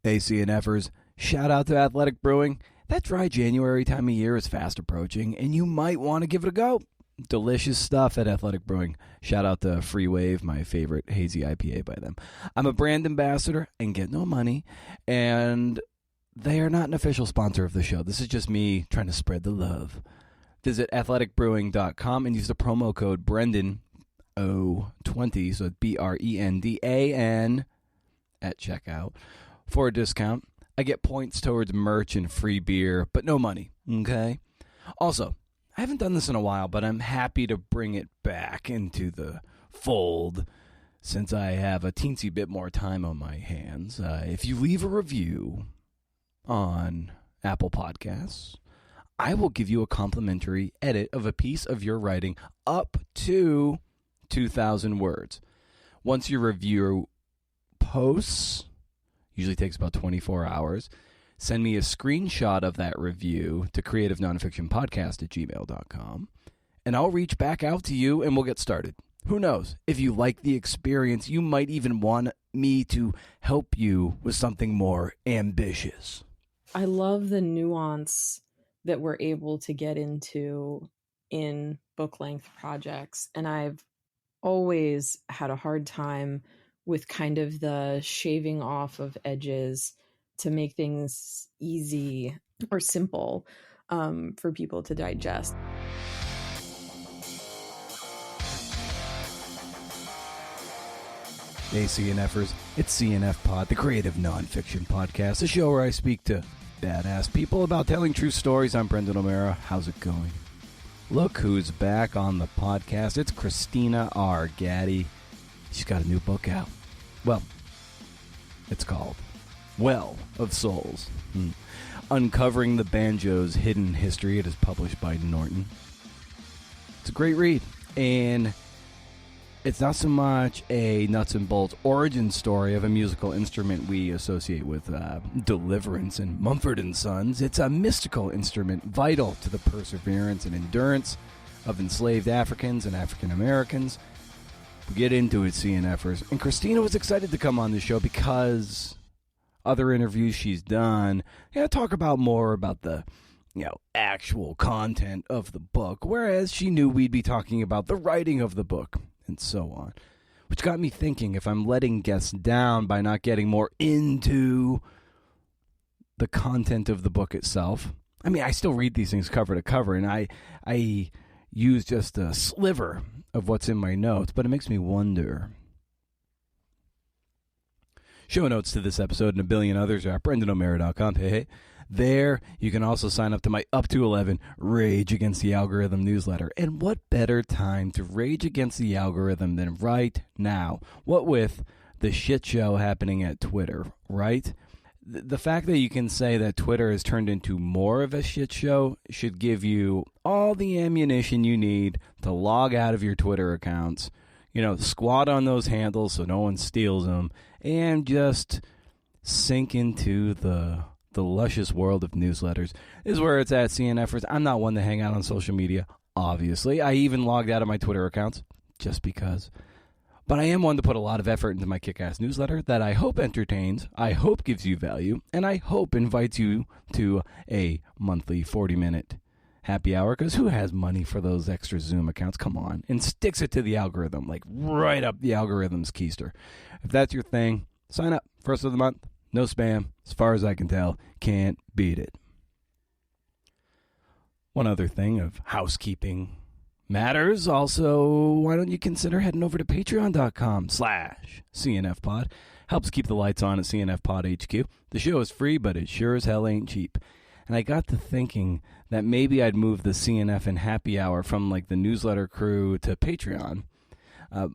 Hey, CNFers, shout out to Athletic Brewing. That dry January time of year is fast approaching, and you might want to give it a go. Delicious stuff at Athletic Brewing. Shout out to Free Wave, my favorite hazy IPA by them. I'm a brand ambassador and get no money, and they are not an official sponsor of the show. This is just me trying to spread the love. Visit athleticbrewing.com and use the promo code BRENDAN20, so BRENDAN at checkout for a discount. I get points towards merch and free beer, but no money, okay? Also, I haven't done this in a while, but I'm happy to bring it back into the fold since I have a teensy bit more time on my hands. If you leave a review on Apple Podcasts, I will give you a complimentary edit of a piece of your writing up to 2,000 words. Once your review posts, usually takes about 24 hours, send me a screenshot of that review to creativenonfictionpodcast@gmail.com, and I'll reach back out to you and we'll get started. Who knows? If you like the experience, you might even want me to help you with something more ambitious. I love the nuance that we're able to get into in book-length projects, and I've always had a hard time with kind of the shaving off of edges to make things easy or simple for people to digest. Hey, CNFers, it's CNF Pod, the creative nonfiction podcast, a show where I speak to badass people about telling true stories. I'm Brendan O'Mara. How's it going? Look who's back on the podcast. It's Kristina R. Gaddy. She's got a new book out. Well, it's called Well of Souls. Uncovering the Banjo's Hidden History. It is published by Norton. It's a great read. And it's not so much a nuts and bolts origin story of a musical instrument we associate with Deliverance and Mumford & Sons. It's a mystical instrument vital to the perseverance and endurance of enslaved Africans and African Americans. We get into it, CNFers. And Kristina was excited to come on the show because other interviews she's done, talk about more about the actual content of the book, whereas she knew we'd be talking about the writing of the book and so on, which got me thinking if I'm letting guests down by not getting more into the content of the book itself. I mean, I still read these things cover to cover, and I use just a sliver of what's in my notes, but it makes me wonder. Show notes to this episode and a billion others are at BrendanO'Mara.com. Hey. There, you can also sign up to my Up to 11 Rage Against the Algorithm newsletter. And what better time to rage against the algorithm than right now? What with the shit show happening at Twitter, right? The fact that you can say that Twitter has turned into more of a shit show should give you all the ammunition you need to log out of your Twitter accounts, squat on those handles so no one steals them, and just sink into the luscious world of newsletters. This is where it's at, CNFers. I'm not one to hang out on social media, obviously. I even logged out of my Twitter accounts just because. But I am one to put a lot of effort into my kick-ass newsletter that I hope entertains, I hope gives you value, and I hope invites you to a monthly 40-minute happy hour, because who has money for those extra Zoom accounts? Come on. And sticks it to the algorithm, like right up the algorithm's keister. If that's your thing, sign up. First of the month. No spam, as far as I can tell. Can't beat it. One other thing of housekeeping matters. Also, why don't you consider heading over to patreon.com/CNFpod. Helps keep the lights on at CNFpod HQ. The show is free, but it sure as hell ain't cheap. And I got to thinking that maybe I'd move the CNF and happy hour from like the newsletter crew to Patreon.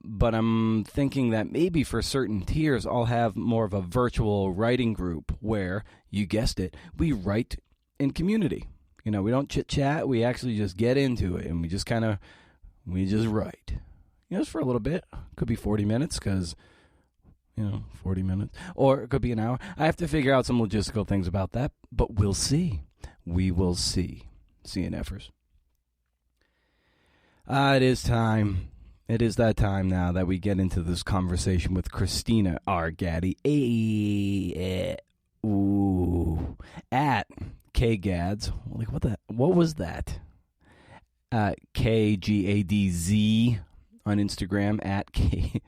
But I'm thinking that maybe for certain tiers, I'll have more of a virtual writing group where, you guessed it, we write in community. We don't chit-chat. We actually just get into it, and we just write. Just for a little bit. Could be 40 minutes because, 40 minutes. Or it could be an hour. I have to figure out some logistical things about that, but we'll see. We will see. CNFers. It is time. It is that time now that we get into this conversation with Kristina R. Gaddy. Gads. Like, what was that? KGADZ on Instagram at K.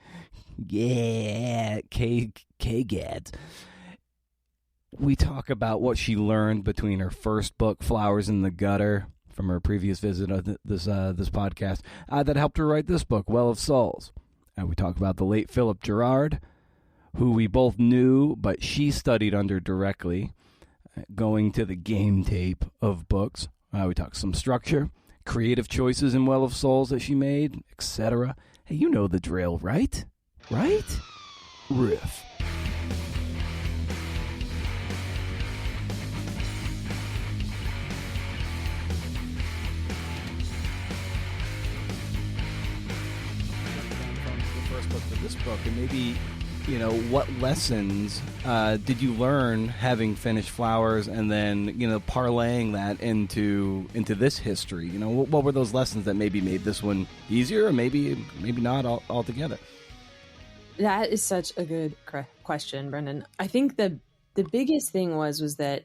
Yeah, K Gads. We talk about what she learned between her first book, Flowers in the Gutter, from her previous visit of this podcast, that helped her write this book, Well of Souls. We talk about the late Philip Gerard, who we both knew, but she studied under directly, going to the game tape of books. We talk some structure, creative choices in Well of Souls that she made, etc. Hey, you know the drill, right? Right? Riff. This book, and maybe, what lessons did you learn having finished Flowers, and then parlaying that into this history? What were those lessons that maybe made this one easier, or maybe not altogether? That is such a good question, Brendan. I think the biggest thing was that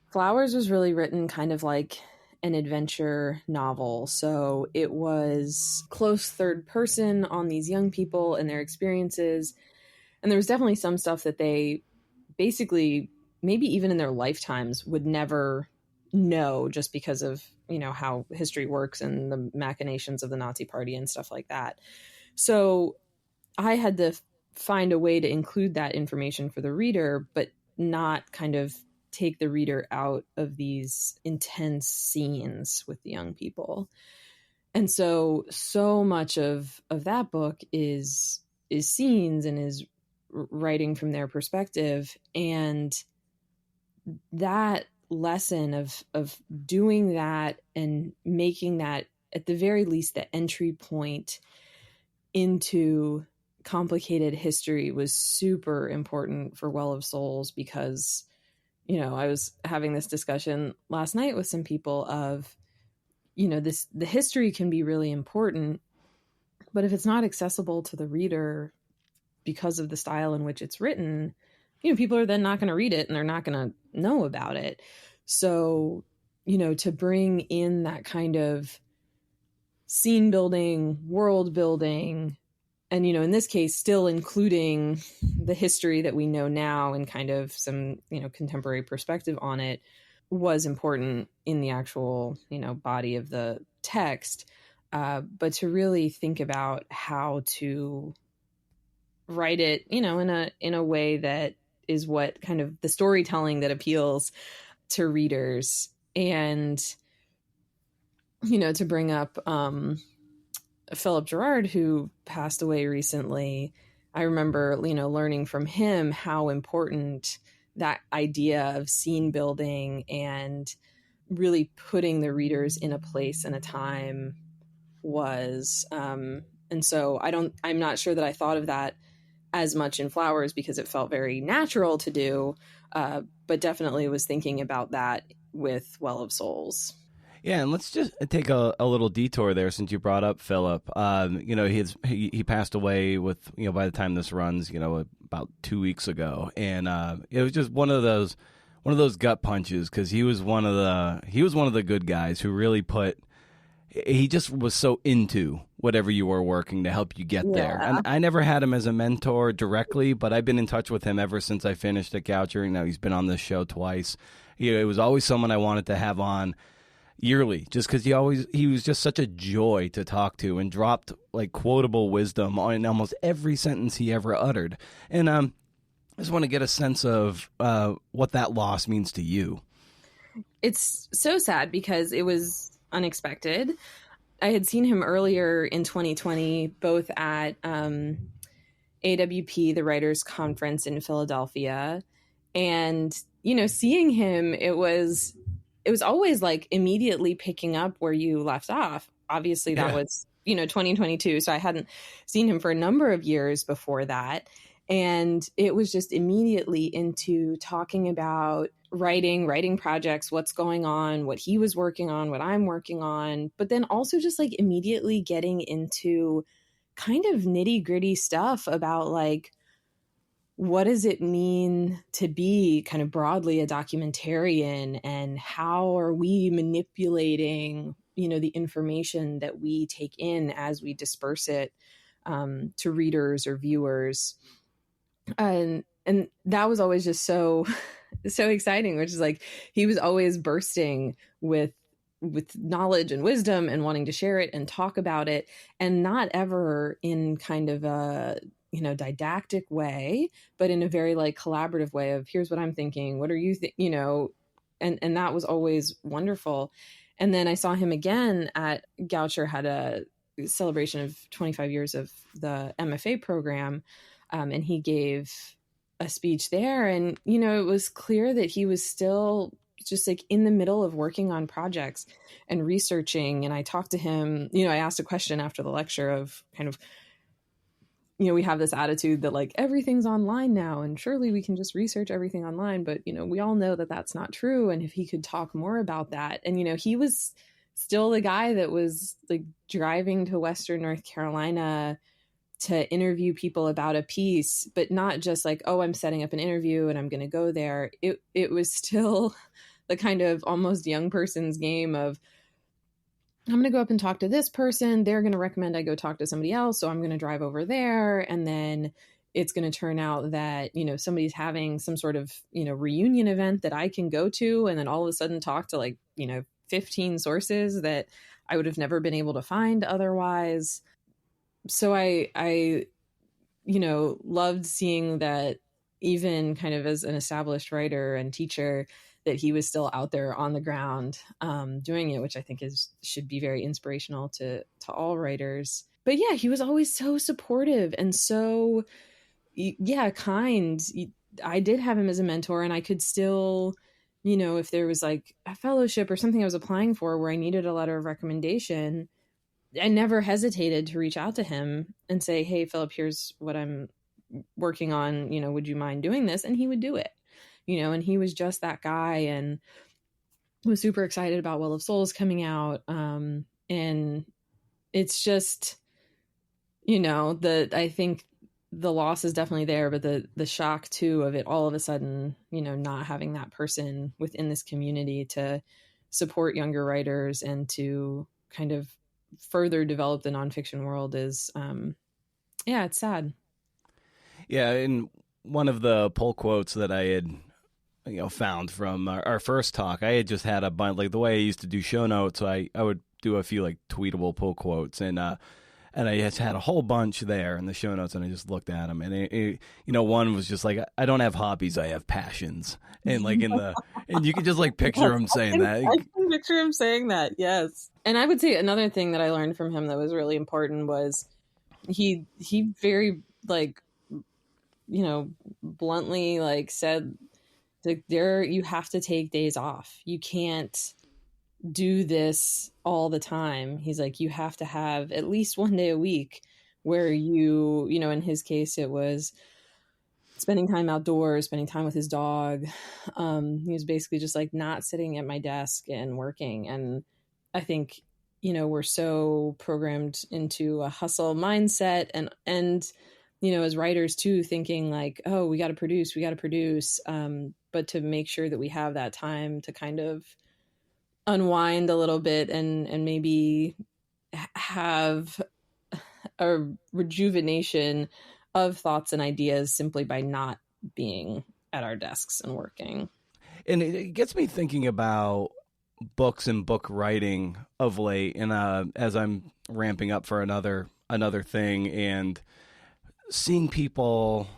Flowers was really written kind of like an adventure novel. So it was close third person on these young people and their experiences. And there was definitely some stuff that they basically, maybe even in their lifetimes, would never know, just because of, how history works and the machinations of the Nazi Party and stuff like that. So I had to find a way to include that information for the reader, but not kind of take the reader out of these intense scenes with the young people. And so much of that book is scenes and is writing from their perspective. And that lesson of doing that and making that, at the very least, the entry point into complicated history was super important for Well of Souls, because I was having this discussion last night with some people of, the history can be really important, but if it's not accessible to the reader because of the style in which it's written, people are then not going to read it and they're not going to know about it. So, to bring in that kind of scene building, world building, and, in this case, still including the history that we know now and kind of some, contemporary perspective on it, was important in the actual, body of the text. But to really think about how to write it, in a way that is what kind of the storytelling that appeals to readers. And, to bring up, Philip Gerard, who passed away recently, I remember, learning from him how important that idea of scene building and really putting the readers in a place and a time was. And so I'm not sure that I thought of that as much in Flowers, because it felt very natural to do, but definitely was thinking about that with Well of Souls. Yeah, and let's just take a little detour there, since you brought up Philip. He passed away with, by the time this runs, about 2 weeks ago, and it was just one of those gut punches, because he was one of the good guys who really he just was so into whatever you were working to help you get there. And I never had him as a mentor directly, but I've been in touch with him ever since I finished at Goucher. He's been on this show twice. It was always someone I wanted to have on yearly, just because he was just such a joy to talk to, and dropped like quotable wisdom in almost every sentence he ever uttered. And I just want to get a sense of what that loss means to you. It's so sad because it was unexpected. I had seen him earlier in 2020, both at AWP, the Writers' Conference in Philadelphia, and seeing him, it was always like immediately picking up where you left off. Obviously that was, 2022. So I hadn't seen him for a number of years before that. And it was just immediately into talking about writing projects, what's going on, what he was working on, what I'm working on, but then also just like immediately getting into kind of nitty gritty stuff about like what does it mean to be kind of broadly a documentarian, and how are we manipulating, the information that we take in as we disperse it to readers or viewers. And that was always just so exciting, which is like he was always bursting with knowledge and wisdom and wanting to share it and talk about it, and not ever in kind of a didactic way, but in a very like collaborative way of, here's what I'm thinking, what are you and that was always wonderful. And then I saw him again at Goucher, had a celebration of 25 years of the MFA program, and he gave a speech there, and it was clear that he was still just like in the middle of working on projects and researching. And I talked to him, I asked a question after the lecture of kind of, we have this attitude that like everything's online now and surely we can just research everything online, but we all know that that's not true. And if he could talk more about that. And he was still the guy that was like driving to Western North Carolina to interview people about a piece, but not just like, oh, I'm setting up an interview and I'm going to go there. It was still the kind of almost young person's game of, I'm going to go up and talk to this person. They're going to recommend I go talk to somebody else. So I'm going to drive over there. And then it's going to turn out that, somebody's having some sort of, reunion event that I can go to. And then all of a sudden talk to like, 15 sources that I would have never been able to find otherwise. So I loved seeing that even kind of as an established writer and teacher, that he was still out there on the ground doing it, which I think should be very inspirational to all writers. But yeah, he was always so supportive and so, kind. I did have him as a mentor, and I could still, if there was like a fellowship or something I was applying for where I needed a letter of recommendation, I never hesitated to reach out to him and say, hey, Philip, here's what I'm working on. Would you mind doing this? And he would do it, and he was just that guy, and was super excited about Well of Souls coming out. And it's just, I think the loss is definitely there, but the shock too of it all of a sudden, not having that person within this community to support younger writers and to kind of further develop the nonfiction world is, it's sad. Yeah. And one of the pull quotes that I had, found from our first talk, I had just had a bunch, like the way I used to do show notes, I would do a few like tweetable pull quotes, and I just had a whole bunch there in the show notes, and I just looked at them, and one was just like, I don't have hobbies, I have passions, and like and you could just like picture him saying that. I can picture him saying that, yes. And I would say another thing that I learned from him that was really important was he very like, bluntly like said, like, you have to take days off. You can't do this all the time. He's like, you have to have at least one day a week where you in his case, it was spending time outdoors, spending time with his dog. He was basically just like not sitting at my desk and working. And I think, we're so programmed into a hustle mindset and, as writers too, thinking like, oh, we got to produce. But to make sure that we have that time to kind of unwind a little bit and maybe have a rejuvenation of thoughts and ideas simply by not being at our desks and working. And it gets me thinking about books and book writing of late. And as I'm ramping up for another thing and seeing people,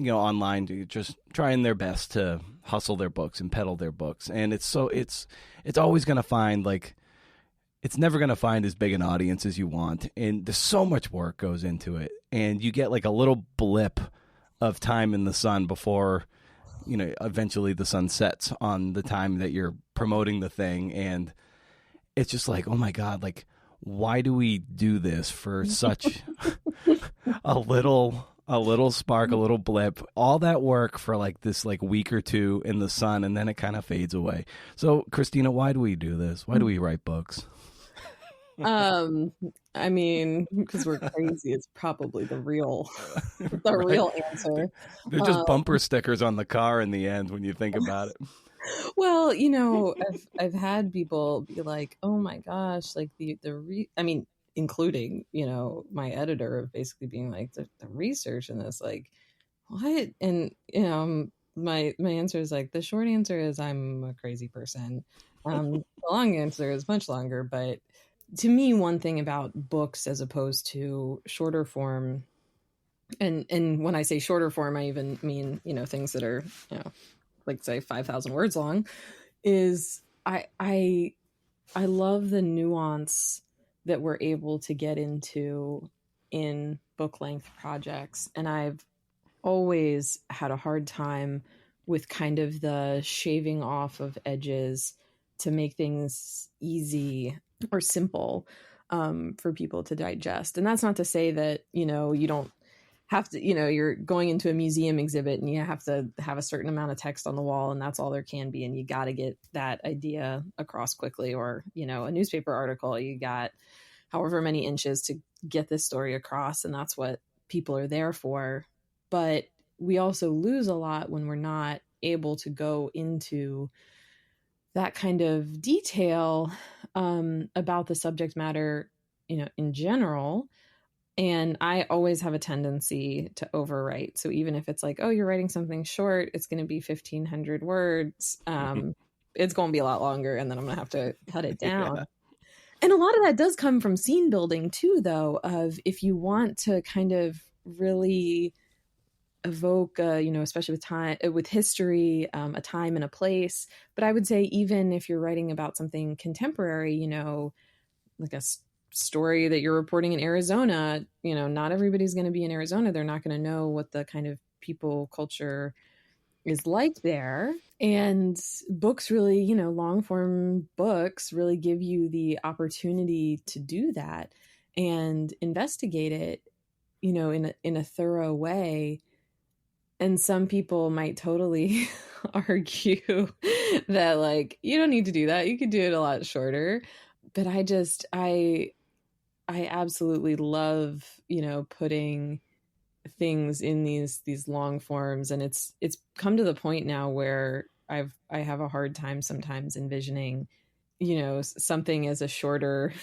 online just trying their best to hustle their books and peddle their books. And it's always going to find like, it's never going to find as big an audience as you want. And there's so much work goes into it. And you get like a little blip of time in the sun before, eventually the sun sets on the time that you're promoting the thing. And it's just like, oh my God, like, why do we do this for such a little spark, a little blip, all that work for like this like week or two in the sun, and then it kind of fades away. So Kristina, why do we do this? Why do we write books? Um, I mean, because we're crazy is probably the real Right. answer. They're just Um, bumper stickers on the car in the end when you think about it. well, I've had people be like, "Oh my gosh," like I mean, including, my editor of basically being like the research in this, like, what? And my answer is like, the short answer is I'm a crazy person. The long answer is much longer, but to me, one thing about books as opposed to shorter form, and when I say shorter form, I even mean, things that are, like say 5,000 words long, is I love the nuance that we're able to get into in book length projects. And I've always had a hard time with kind of the shaving off of edges to make things easy or simple, for people to digest. And that's not to say that, you don't have to, you're going into a museum exhibit and you have to have a certain amount of text on the wall and that's all there can be. And you got to get that idea across quickly, or, a newspaper article, you got however many inches to get this story across. And that's what people are there for. But we also lose a lot when we're not able to go into that kind of detail, about the subject matter, in general. And I always have a tendency to overwrite. So even if it's like, oh, you're writing something short, it's going to be 1,500 words. It's going to be a lot longer, and then I'm going to have to cut it down. Yeah. And a lot of that does come from scene building too, though, of if you want to kind of really evoke, especially with time, with history, a time and a place. But I would say even if you're writing about something contemporary, like a story that you're reporting in Arizona, not everybody's going to be in Arizona. They're not going to know what the kind of people culture is like there. And books really, long form books really give you the opportunity to do that and investigate it, in a thorough way. And some people might totally argue that, like, you don't need to do that. You could do it a lot shorter. But I absolutely love, putting things in these long forms, and it's come to the point now where I have a hard time sometimes envisioning, something as a shorter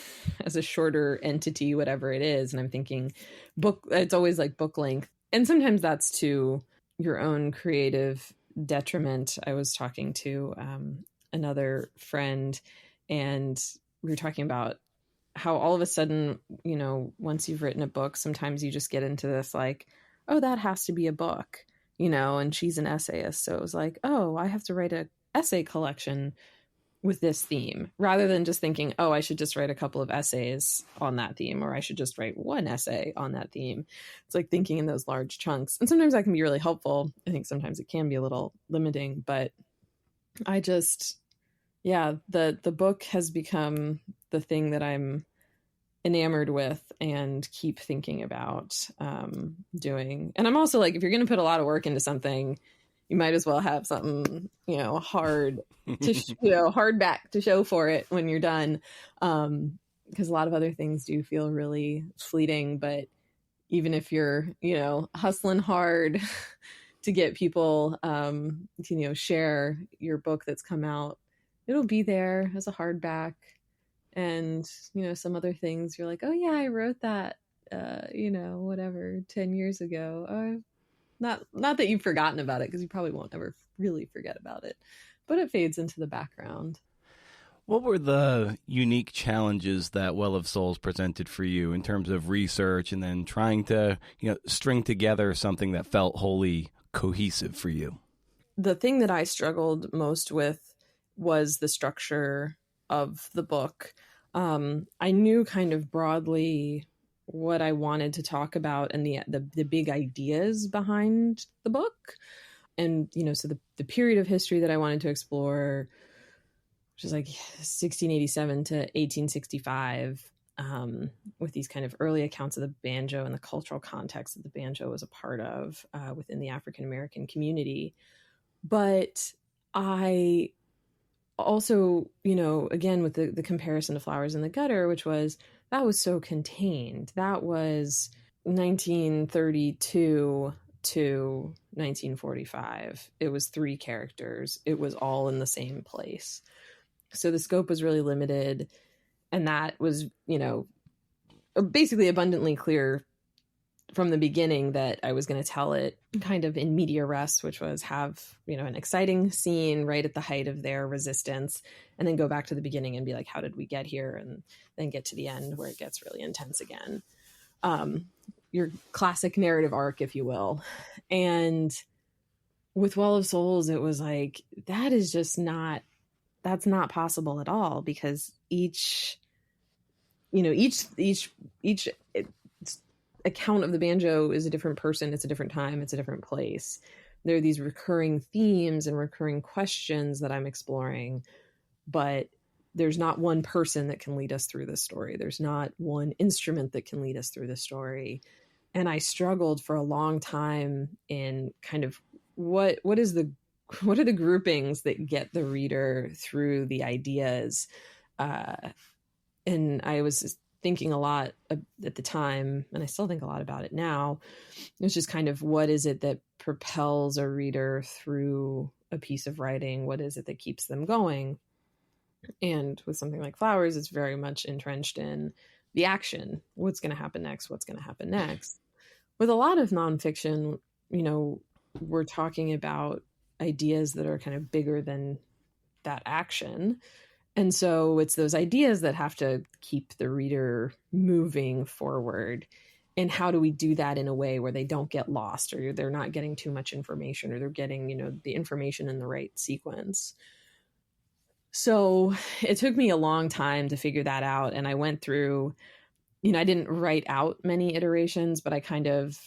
as a shorter entity, whatever it is. And I'm thinking book, it's always like book length. And sometimes that's to your own creative detriment. I was talking to another friend, and we were talking about how all of a sudden, once you've written a book, sometimes you just get into this like, oh, that has to be a book, and she's an essayist. So it was like, oh, I have to write a essay collection with this theme, rather than just thinking, oh, I should just write a couple of essays on that theme, or I should just write one essay on that theme. It's like thinking in those large chunks. And sometimes that can be really helpful. I think sometimes it can be a little limiting, but I just, yeah, the book has become the thing that I'm enamored with and keep thinking about doing. And I'm also like, if you're going to put a lot of work into something, you might as well have something, hard to hard back to show for it when you're done. Because a lot of other things do feel really fleeting, but even if you're, hustling hard to get people, to, share your book that's come out, it'll be there as a hardback. And, some other things you're like, oh yeah, I wrote that, whatever, 10 years ago. Not that you've forgotten about it, because you probably won't ever really forget about it, but it fades into the background. What were the unique challenges that Well of Souls presented for you in terms of research and then trying to, string together something that felt wholly cohesive for you? The thing that I struggled most with was the structure of the book. I knew kind of broadly what I wanted to talk about and the big ideas behind the book. And, so the period of history that I wanted to explore, which is like 1687 to 1865, with these kind of early accounts of the banjo and the cultural context that the banjo was a part of within the African American community. But I also, you know, again, with the comparison to Flowers in the Gutter, which was, that was so contained. That was 1932 to 1945. It was 3 characters. It was all in the same place. So the scope was really limited. And that was, you know, basically abundantly clear from the beginning that I was going to tell it kind of in media res, which was have, you know, an exciting scene right at the height of their resistance, and then go back to the beginning and be like, how did we get here? And then get to the end where it gets really intense again. Your classic narrative arc, if you will. And with Well of Souls, it was like, that is just not, that's not possible at all, because each account of the banjo is a different person. It's a different time. It's a different place. There are these recurring themes and recurring questions that I'm exploring, but there's not one person that can lead us through this story. There's not one instrument that can lead us through the story. And I struggled for a long time in kind of what are the groupings that get the reader through the ideas. And I was thinking a lot at the time, and I still think a lot about it now. It's just kind of, what is it that propels a reader through a piece of writing? What is it that keeps them going? And with something like Flowers, it's very much entrenched in the action. What's going to happen next? What's going to happen next? With a lot of nonfiction, you know, we're talking about ideas that are kind of bigger than that action. And so it's those ideas that have to keep the reader moving forward. And how do we do that in a way where they don't get lost, or they're not getting too much information, or they're getting, you know, the information in the right sequence? So it took me a long time to figure that out. And I went through, you know, I didn't write out many iterations, but I kind of,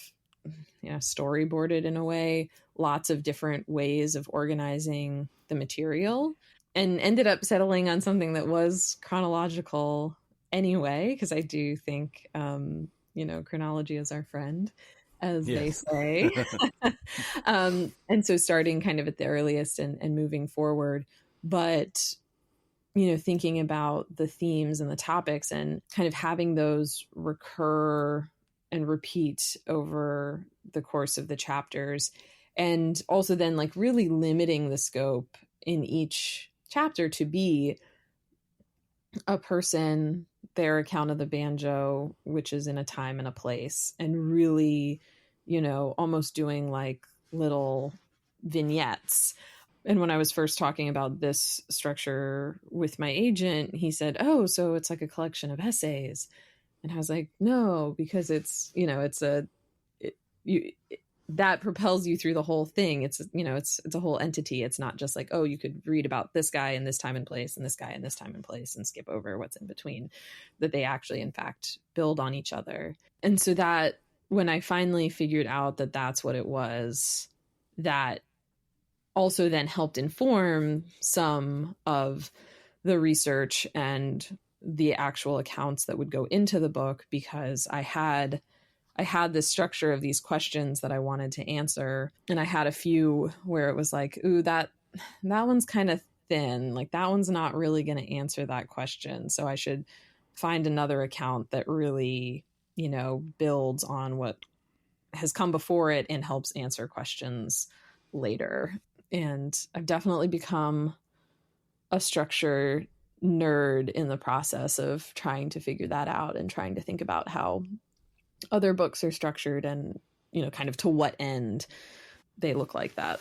you know, storyboarded in a way, lots of different ways of organizing the material, and ended up settling on something that was chronological anyway, because I do think, you know, chronology is our friend, as they say. And so starting kind of at the earliest and moving forward. But, you know, thinking about the themes and the topics and kind of having those recur and repeat over the course of the chapters. And also then like really limiting the scope in each chapter to be a person, their account of the banjo, which is in a time and a place, and really, you know, almost doing like little vignettes. And when I was first talking about this structure with my agent, he said, oh, so it's like a collection of essays. And I was like, no, because it's, you know, that propels you through the whole thing. It's, you know, it's a whole entity. It's not just like, oh, you could read about this guy in this time and place and this guy in this time and place and skip over what's in between, that they actually, in fact, build on each other. And so that when I finally figured out that that's what it was, that also then helped inform some of the research and the actual accounts that would go into the book, because I had this structure of these questions that I wanted to answer. And I had a few where it was like, ooh, that one's kind of thin. Like that one's not really going to answer that question. So I should find another account that really, you know, builds on what has come before it and helps answer questions later. And I've definitely become a structure nerd in the process of trying to figure that out and trying to think about how other books are structured and, you know, kind of to what end they look like that.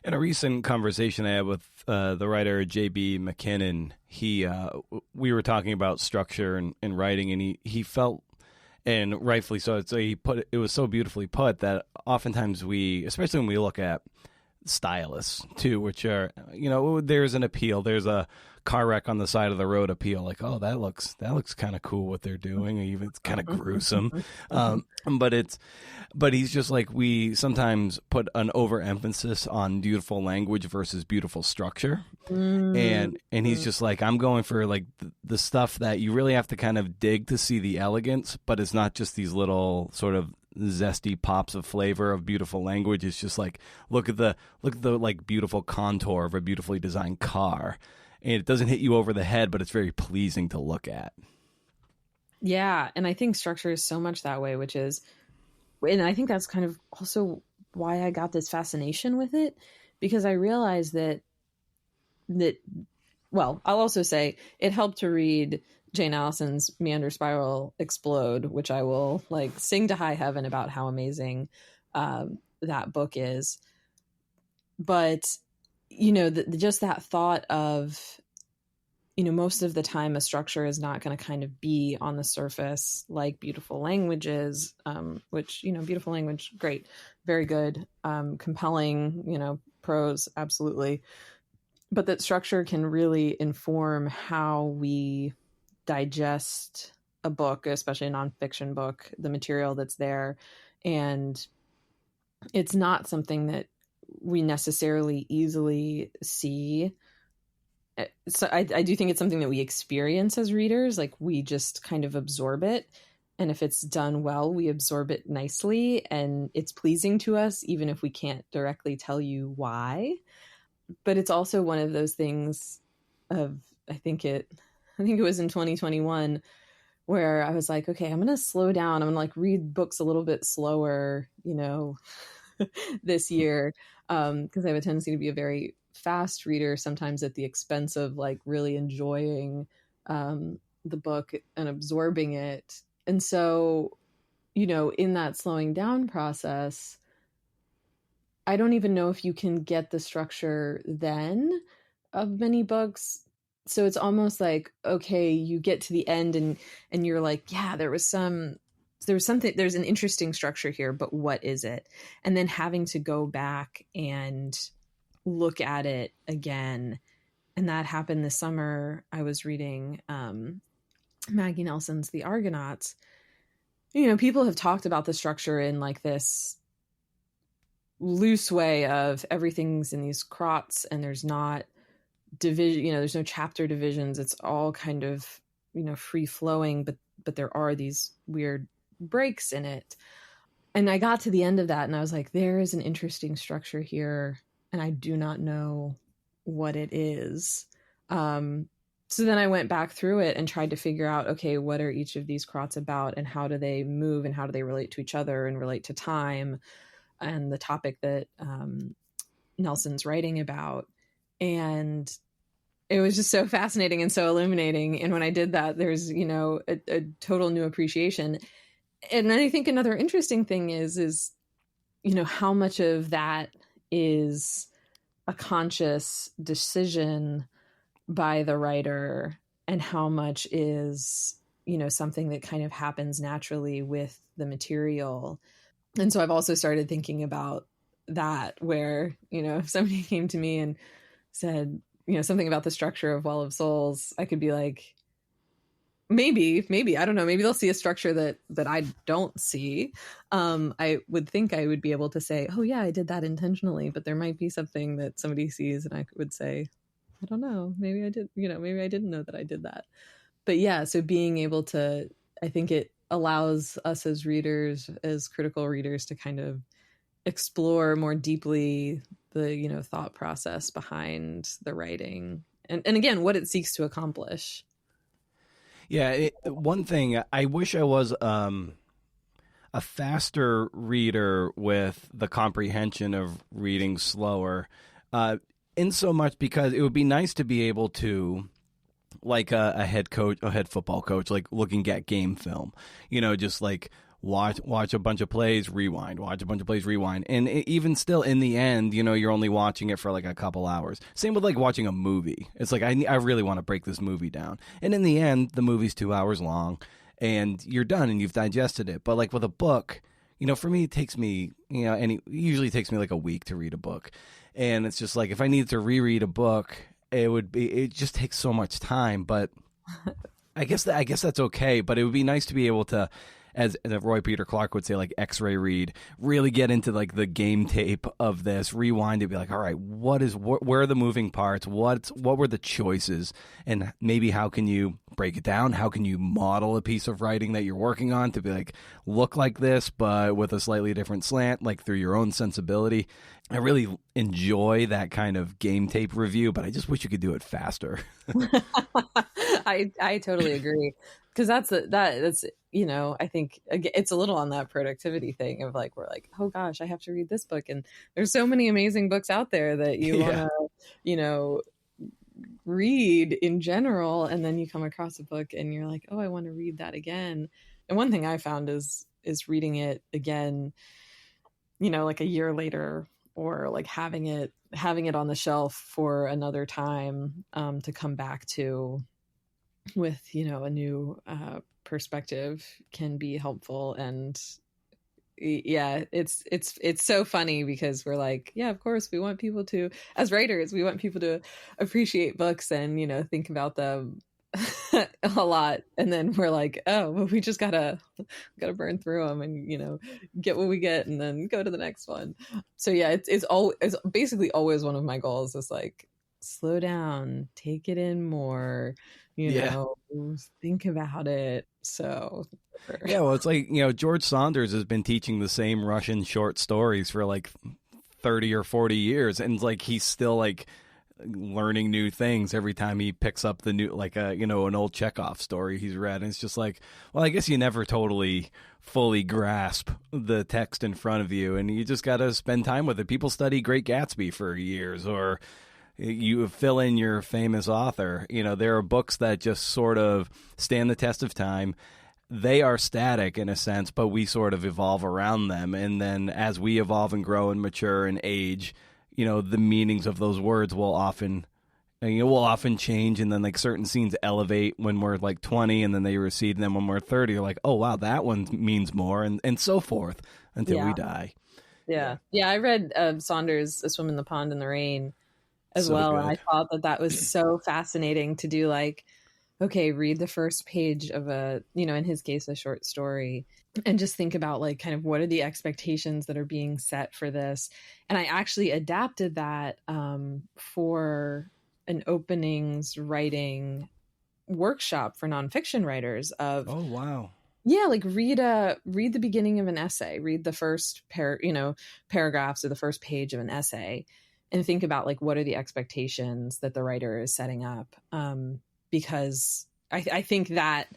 In a recent conversation I had with the writer J.B. McKinnon, we were talking about structure and writing, and he felt, and rightfully so, it was so beautifully put that oftentimes especially when we look at stylists too, which are, you know, there's an appeal, there's a car wreck on the side of the road appeal, like, oh, that looks kind of cool what they're doing, even it's kind of gruesome, but he's just like, we sometimes put an overemphasis on beautiful language versus beautiful structure, and he's just like, I'm going for like the stuff that you really have to kind of dig to see the elegance, but it's not just these little sort of zesty pops of flavor of beautiful language. It's just like, look at the like beautiful contour of a beautifully designed car. And it doesn't hit you over the head, but it's very pleasing to look at. Yeah. And I think structure is so much that way, and I think that's kind of also why I got this fascination with it, because I realized that, well, I'll also say it helped to read Jane Allison's Meander Spiral Explode, which I will like sing to high heaven about how amazing that book is. But, just that thought of, most of the time a structure is not going to kind of be on the surface like beautiful languages, which, beautiful language, great, very good, compelling, prose, absolutely. But that structure can really inform how we digest a book, especially a nonfiction book, the material that's there. And it's not something that we necessarily easily see. So I do think it's something that we experience as readers. Like, we just kind of absorb it. And if it's done well, we absorb it nicely and it's pleasing to us, even if we can't directly tell you why. But it's also one of those things of, I think it was in 2021 where I was like, okay, I'm going to slow down. I'm going to like read books a little bit slower, this year. Cause I have a tendency to be a very fast reader, sometimes at the expense of like really enjoying, the book and absorbing it. And so, in that slowing down process, I don't even know if you can get the structure then of many books. So it's almost like, okay, you get to the end and you're like, yeah, there's an interesting structure here, but what is it? And then having to go back and look at it again. And that happened this summer. I was reading Maggie Nelson's The Argonauts. People have talked about the structure in like this loose way of everything's in these crots and there's not division, there's no chapter divisions. It's all kind of, free flowing, but there are these weird breaks in it. And I got to the end of that and I was like, there is an interesting structure here and I do not know what it is. So then I went back through it and tried to figure out, okay, what are each of these crots about and how do they move and how do they relate to each other and relate to time and the topic that Nelson's writing about. And it was just so fascinating and so illuminating. And when I did that, there's, a total new appreciation. And then I think another interesting thing is, how much of that is a conscious decision by the writer and how much is, something that kind of happens naturally with the material. And so I've also started thinking about that where, if somebody came to me and said, something about the structure of Well of Souls, I could be like, maybe, I don't know, maybe they'll see a structure that I don't see. I would think I would be able to say, oh yeah, I did that intentionally, but there might be something that somebody sees and I would say, I don't know, maybe I did, maybe I didn't know that I did that. But yeah, so being able to, I think it allows us as readers, as critical readers, to kind of explore more deeply the, thought process behind the writing and again, what it seeks to accomplish. Yeah, one thing, I wish I was a faster reader with the comprehension of reading slower, in so much because it would be nice to be able to, like a head football coach, like looking at game film, just like watch a bunch of plays, rewind, watch a bunch of plays, rewind. And even still, in the end, you're only watching it for like a couple hours. Same with like watching a movie. It's like, I really want to break this movie down. And in the end, the movie's 2 hours long and you're done and you've digested it. But like with a book, for me, it takes me, and it usually takes me like a week to read a book. And it's just like, if I needed to reread a book, it just takes so much time. But I guess that's okay. But it would be nice to be able to as Roy Peter Clark would say, like X-ray read, really get into like the game tape of this, rewind it, be like, all right, where are the moving parts? What were the choices? And maybe how can you break it down? How can you model a piece of writing that you're working on to be like, look like this, but with a slightly different slant, like through your own sensibility? I really enjoy that kind of game tape review, but I just wish you could do it faster. I totally agree, because that's I think it's a little on that productivity thing of like, we're like, oh gosh, I have to read this book, and there's so many amazing books out there that you want to read in general, and then you come across a book and you're like, oh, I want to read that again. And one thing I found is reading it again, like a year later, or like having it on the shelf for another time to come back to with a new perspective can be helpful. And yeah, it's so funny, because we're like, yeah, of course we want people to, as writers, we want people to appreciate books and think about them a lot, and then we're like, oh, well, we just gotta burn through them and get what we get and then go to the next one. So yeah, it's basically always one of my goals is like, slow down, take it in more, think about it. So yeah, well, it's like George Saunders has been teaching the same Russian short stories for like 30 or 40 years, and like he's still like learning new things every time he picks up the new, like an old Chekhov story he's read, and it's just like, well, I guess you never totally fully grasp the text in front of you, and you just got to spend time with it. People study Great Gatsby for years, or you fill in your famous author. There are books that just sort of stand the test of time. They are static in a sense, but we sort of evolve around them, and then as we evolve and grow and mature and age, the meanings of those words will often change, and then like certain scenes elevate when we're like 20, and then they recede, and then when we're 30, you're like, oh wow, that one means more, and so forth until we die. Yeah. I read Saunders' A Swim in the Pond in the Rain as well, good. and I thought that was so fascinating to do, like, okay, read the first page of a, in his case, a short story, and just think about like kind of what are the expectations that are being set for this. And I actually adapted that for an openings writing workshop for nonfiction writers of, oh wow, yeah, like read the beginning of an essay, read the first paragraphs or the first page of an essay, and think about like what are the expectations that the writer is setting up. Because I think that,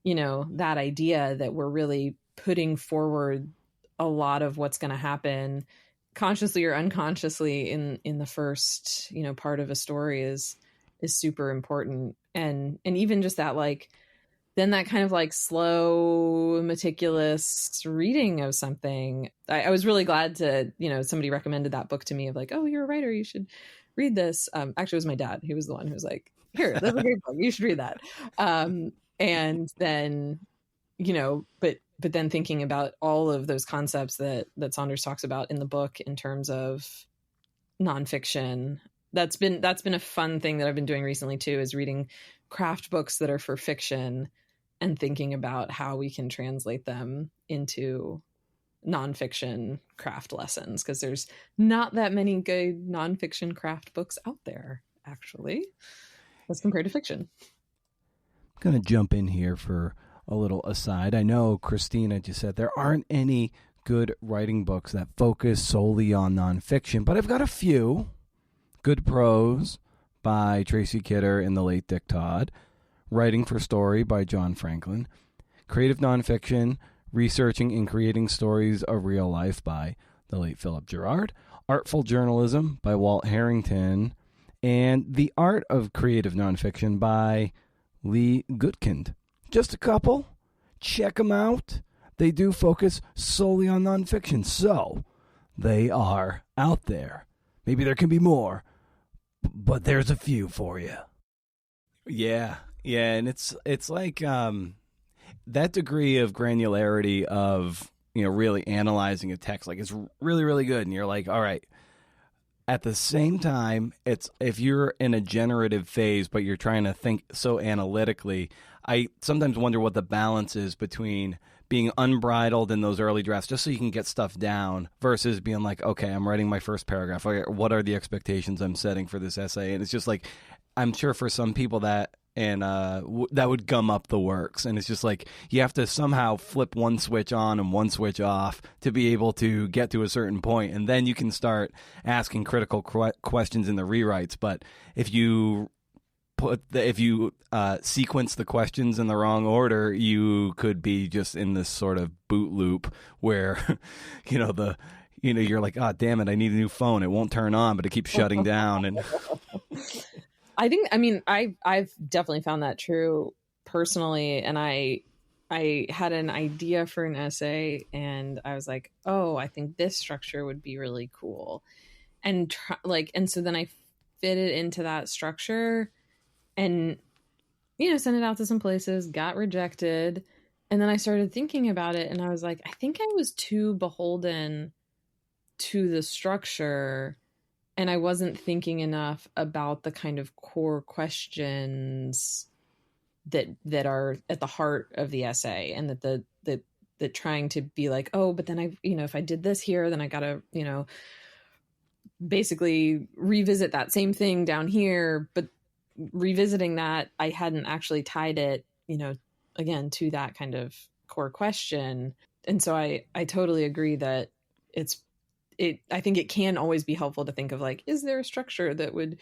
that idea that we're really putting forward a lot of what's going to happen consciously or unconsciously in the first, part of a story is super important. And even just that, like, then that kind of like slow, meticulous reading of something. I was really glad to, somebody recommended that book to me of like, oh, you're a writer, you should read this. Actually, it was my dad. He was the one who was like, here, that's a great book, you should read that. And then, but then thinking about all of those concepts that Saunders talks about in the book in terms of nonfiction, that's been a fun thing that I've been doing recently too, is reading craft books that are for fiction and thinking about how we can translate them into nonfiction craft lessons, because there's not that many good nonfiction craft books out there, actually, as compared to fiction. I'm going to jump in here for a little aside. I know Kristina just said there aren't any good writing books that focus solely on nonfiction, but I've got a few. Good Prose by Tracy Kidder and the late Dick Todd. Writing for Story by John Franklin. Creative Nonfiction, Researching and Creating Stories of Real Life by the late Philip Gerard. Artful Journalism by Walt Harrington. And The Art of Creative Nonfiction by Lee Gutkind. Just a couple. Check them out. They do focus solely on nonfiction, so they are out there. Maybe there can be more, but there's a few for you. Yeah, and it's like that degree of granularity of really analyzing a text, like it's really, really good, and you're like, all right. At the same time, it's if you're in a generative phase, but you're trying to think so analytically, I sometimes wonder what the balance is between being unbridled in those early drafts just so you can get stuff down versus being like, okay, I'm writing my first paragraph. Okay, what are the expectations I'm setting for this essay? And it's just like, I'm sure for some people that that would gum up the works. And it's just like you have to somehow flip one switch on and one switch off to be able to get to a certain point, and then you can start asking critical questions in the rewrites. But if you sequence the questions in the wrong order, you could be just in this sort of boot loop where you're like, oh damn it, I need a new phone, it won't turn on but it keeps shutting down. And I've definitely found that true personally. And I had an idea for an essay and I was like, oh, I think this structure would be really cool. And so then I fit it into that structure and, sent it out to some places, got rejected. And then I started thinking about it and I was like, I think I was too beholden to the structure. And I wasn't thinking enough about the kind of core questions that are at the heart of the essay, and that trying to be like, oh, but then if I did this here, then I gotta, basically revisit that same thing down here. But revisiting that, I hadn't actually tied it, again, to that kind of core question. And so I totally agree that I think it can always be helpful to think of like, is there a structure that would,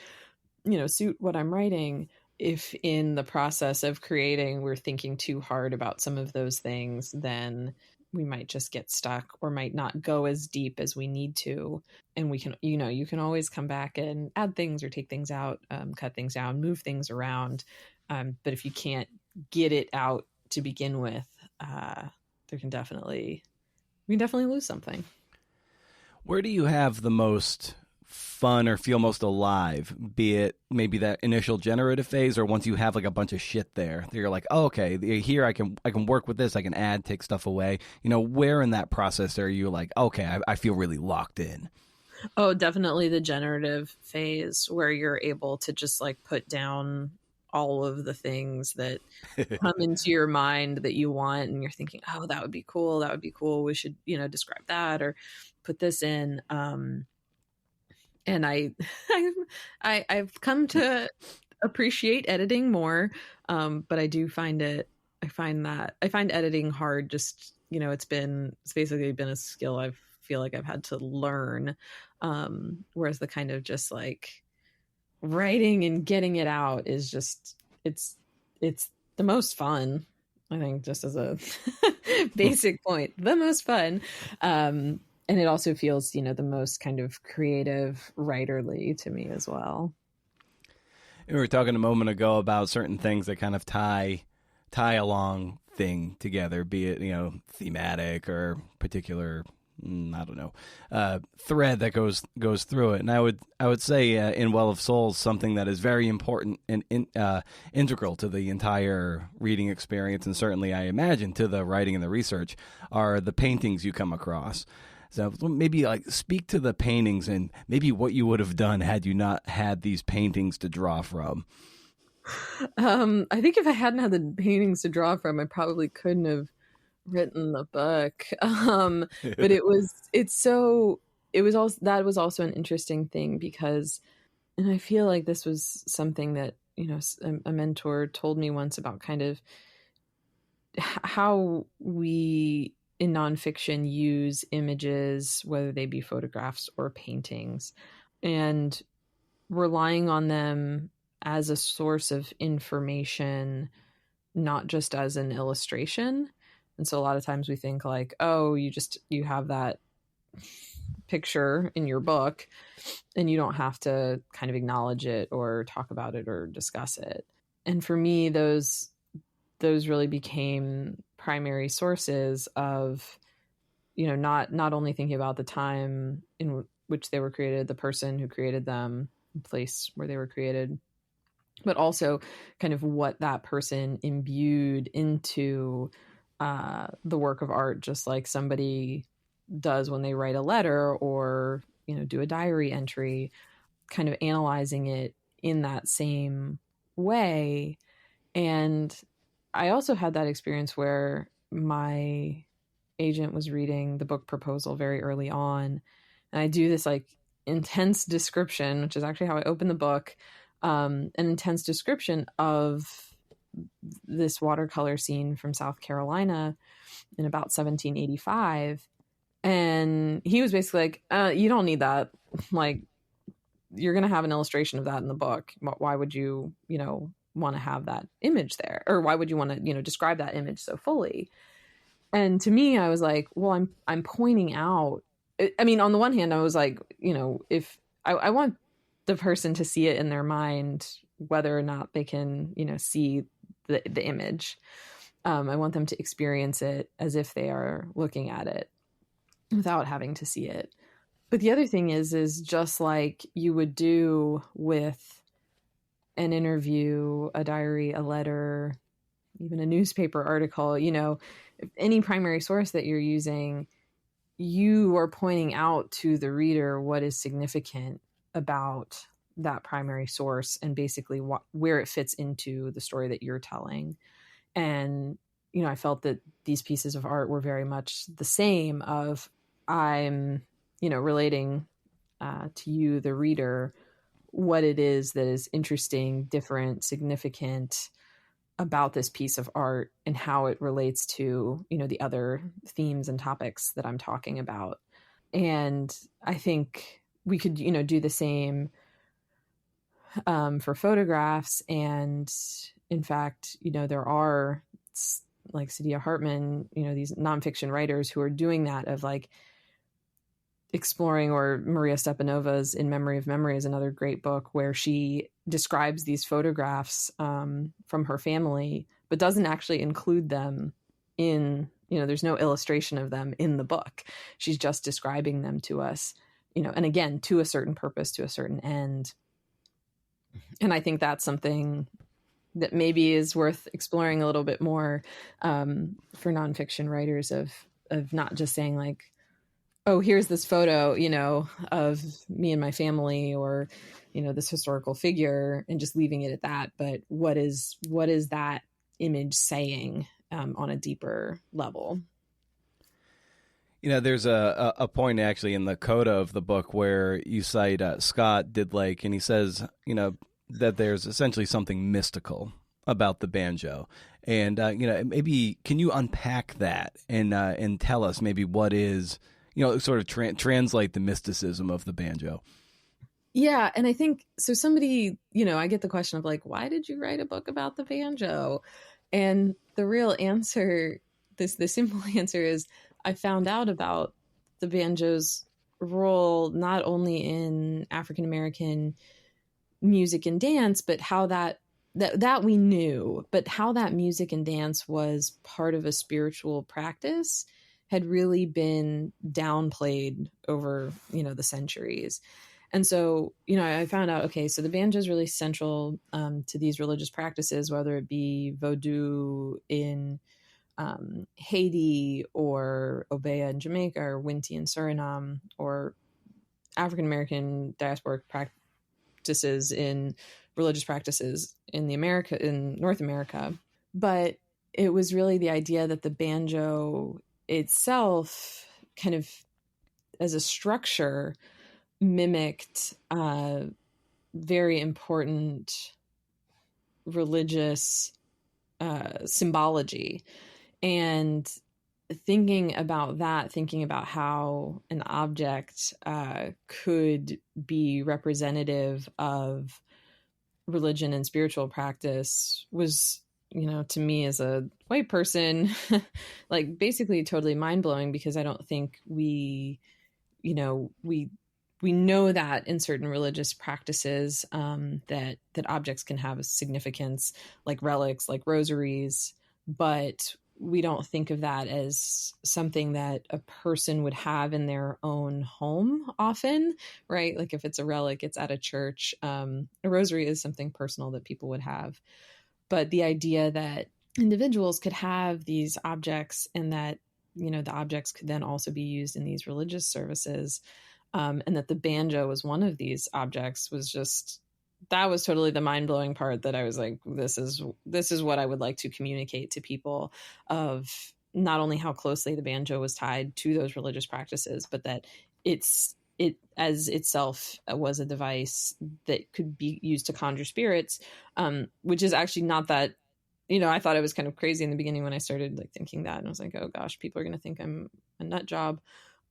suit what I'm writing? If in the process of creating, we're thinking too hard about some of those things, then we might just get stuck or might not go as deep as we need to. And we can, you can always come back and add things or take things out, cut things down, move things around. But if you can't get it out to begin with, we can definitely lose something. Where do you have the most fun or feel most alive, be it maybe that initial generative phase or once you have like a bunch of shit there, you're like, oh, okay, here I can work with this, I can add, take stuff away. Where in that process are you like, okay, I feel really locked in? Oh, definitely the generative phase where you're able to just like put down all of the things that come into your mind that you want, and you're thinking, oh, that would be cool, we should describe that or put this in. And I've come to appreciate editing more, but I find editing hard. Just it's basically been a skill I feel like I've had to learn, whereas the kind of just like writing and getting it out is just it's the most fun, I think, just as a basic point, the most fun. And it also feels the most kind of creative, writerly to me as well. We were talking a moment ago about certain things that kind of tie a long thing together, be it thematic or particular, I don't know, thread that goes through it. And I would say in Well of Souls, something that is very important and integral to the entire reading experience, and certainly I imagine to the writing and the research, are the paintings you come across. So maybe like speak to the paintings and maybe what you would have done had you not had these paintings to draw from. I think if I hadn't had the paintings to draw from, I probably couldn't have written the book. But that was also an interesting thing because, and I feel like this was something that, a mentor told me once about kind of how we in nonfiction use images, whether they be photographs or paintings, and relying on them as a source of information, not just as an illustration. And so a lot of times we think like, oh, you have that picture in your book and you don't have to kind of acknowledge it or talk about it or discuss it. And for me, those really became primary sources of, not only thinking about the time in which they were created, the person who created them, the place where they were created, but also kind of what that person imbued into the work of art, just like somebody does when they write a letter or, do a diary entry, kind of analyzing it in that same way. And I also had that experience where my agent was reading the book proposal very early on, and I do this like intense description, which is actually how I open the book, an intense description of this watercolor scene from South Carolina in about 1785. And he was basically like, you don't need that. Like, you're going to have an illustration of that in the book. Why would you, want to have that image there? Or why would you want to, describe that image so fully? And to me, I was like, well, I'm pointing out, I mean, on the one hand, I was like, if I want the person to see it in their mind, whether or not they can, see the image. I want them to experience it as if they are looking at it without having to see it. But the other thing is just like you would do with an interview, a diary, a letter, even a newspaper article, any primary source that you're using, you are pointing out to the reader what is significant about that primary source and basically where it fits into the story that you're telling. And, I felt that these pieces of art were very much the same of I'm, relating to you, the reader, what it is that is interesting, different, significant about this piece of art and how it relates to, the other themes and topics that I'm talking about. And I think we could, do the same for photographs. And in fact, there are like Saidiya Hartman, these nonfiction writers who are doing that of like exploring, or Maria Stepanova's In Memory of Memory is another great book where she describes these photographs from her family, but doesn't actually include them in, there's no illustration of them in the book. She's just describing them to us, and again, to a certain purpose, to a certain end. And I think that's something that maybe is worth exploring a little bit more for nonfiction writers of not just saying like, oh, here's this photo, of me and my family, or, this historical figure, and just leaving it at that. But what is that image saying on a deeper level? There's a point actually in the coda of the book where you cite Scott Didlake, and he says, that there's essentially something mystical about the banjo. And, maybe can you unpack that and tell us maybe what is, sort of translate the mysticism of the banjo? Yeah. And I think, so somebody, I get the question of like, why did you write a book about the banjo? And the real answer, the simple answer is I found out about the banjo's role not only in African-American music and dance, but how that we knew, but how that music and dance was part of a spiritual practice had really been downplayed over, the centuries. And so, I found out, okay, so the banjo is really central to these religious practices, whether it be Vodou in Haiti, or Obeah in Jamaica, or Winti in Suriname, or African-American diasporic practices in religious practices in North America. But it was really the idea that the banjo itself kind of as a structure mimicked very important religious symbology. And thinking about how an object could be representative of religion and spiritual practice was, to me as a white person, like basically totally mind-blowing, because I don't think we know that in certain religious practices that objects can have a significance, like relics, like rosaries, but we don't think of that as something that a person would have in their own home often, right? Like if it's a relic, it's at a church. A rosary is something personal that people would have. But the idea that individuals could have these objects, and that, the objects could then also be used in these religious services, and that the banjo was one of these objects, that was totally the mind-blowing part, that I was like, this is what I would like to communicate to people, of not only how closely the banjo was tied to those religious practices, but that it as itself was a device that could be used to conjure spirits, which is actually not that, I thought it was kind of crazy in the beginning when I started like thinking that, and I was like, oh gosh, people are going to think I'm a nut job.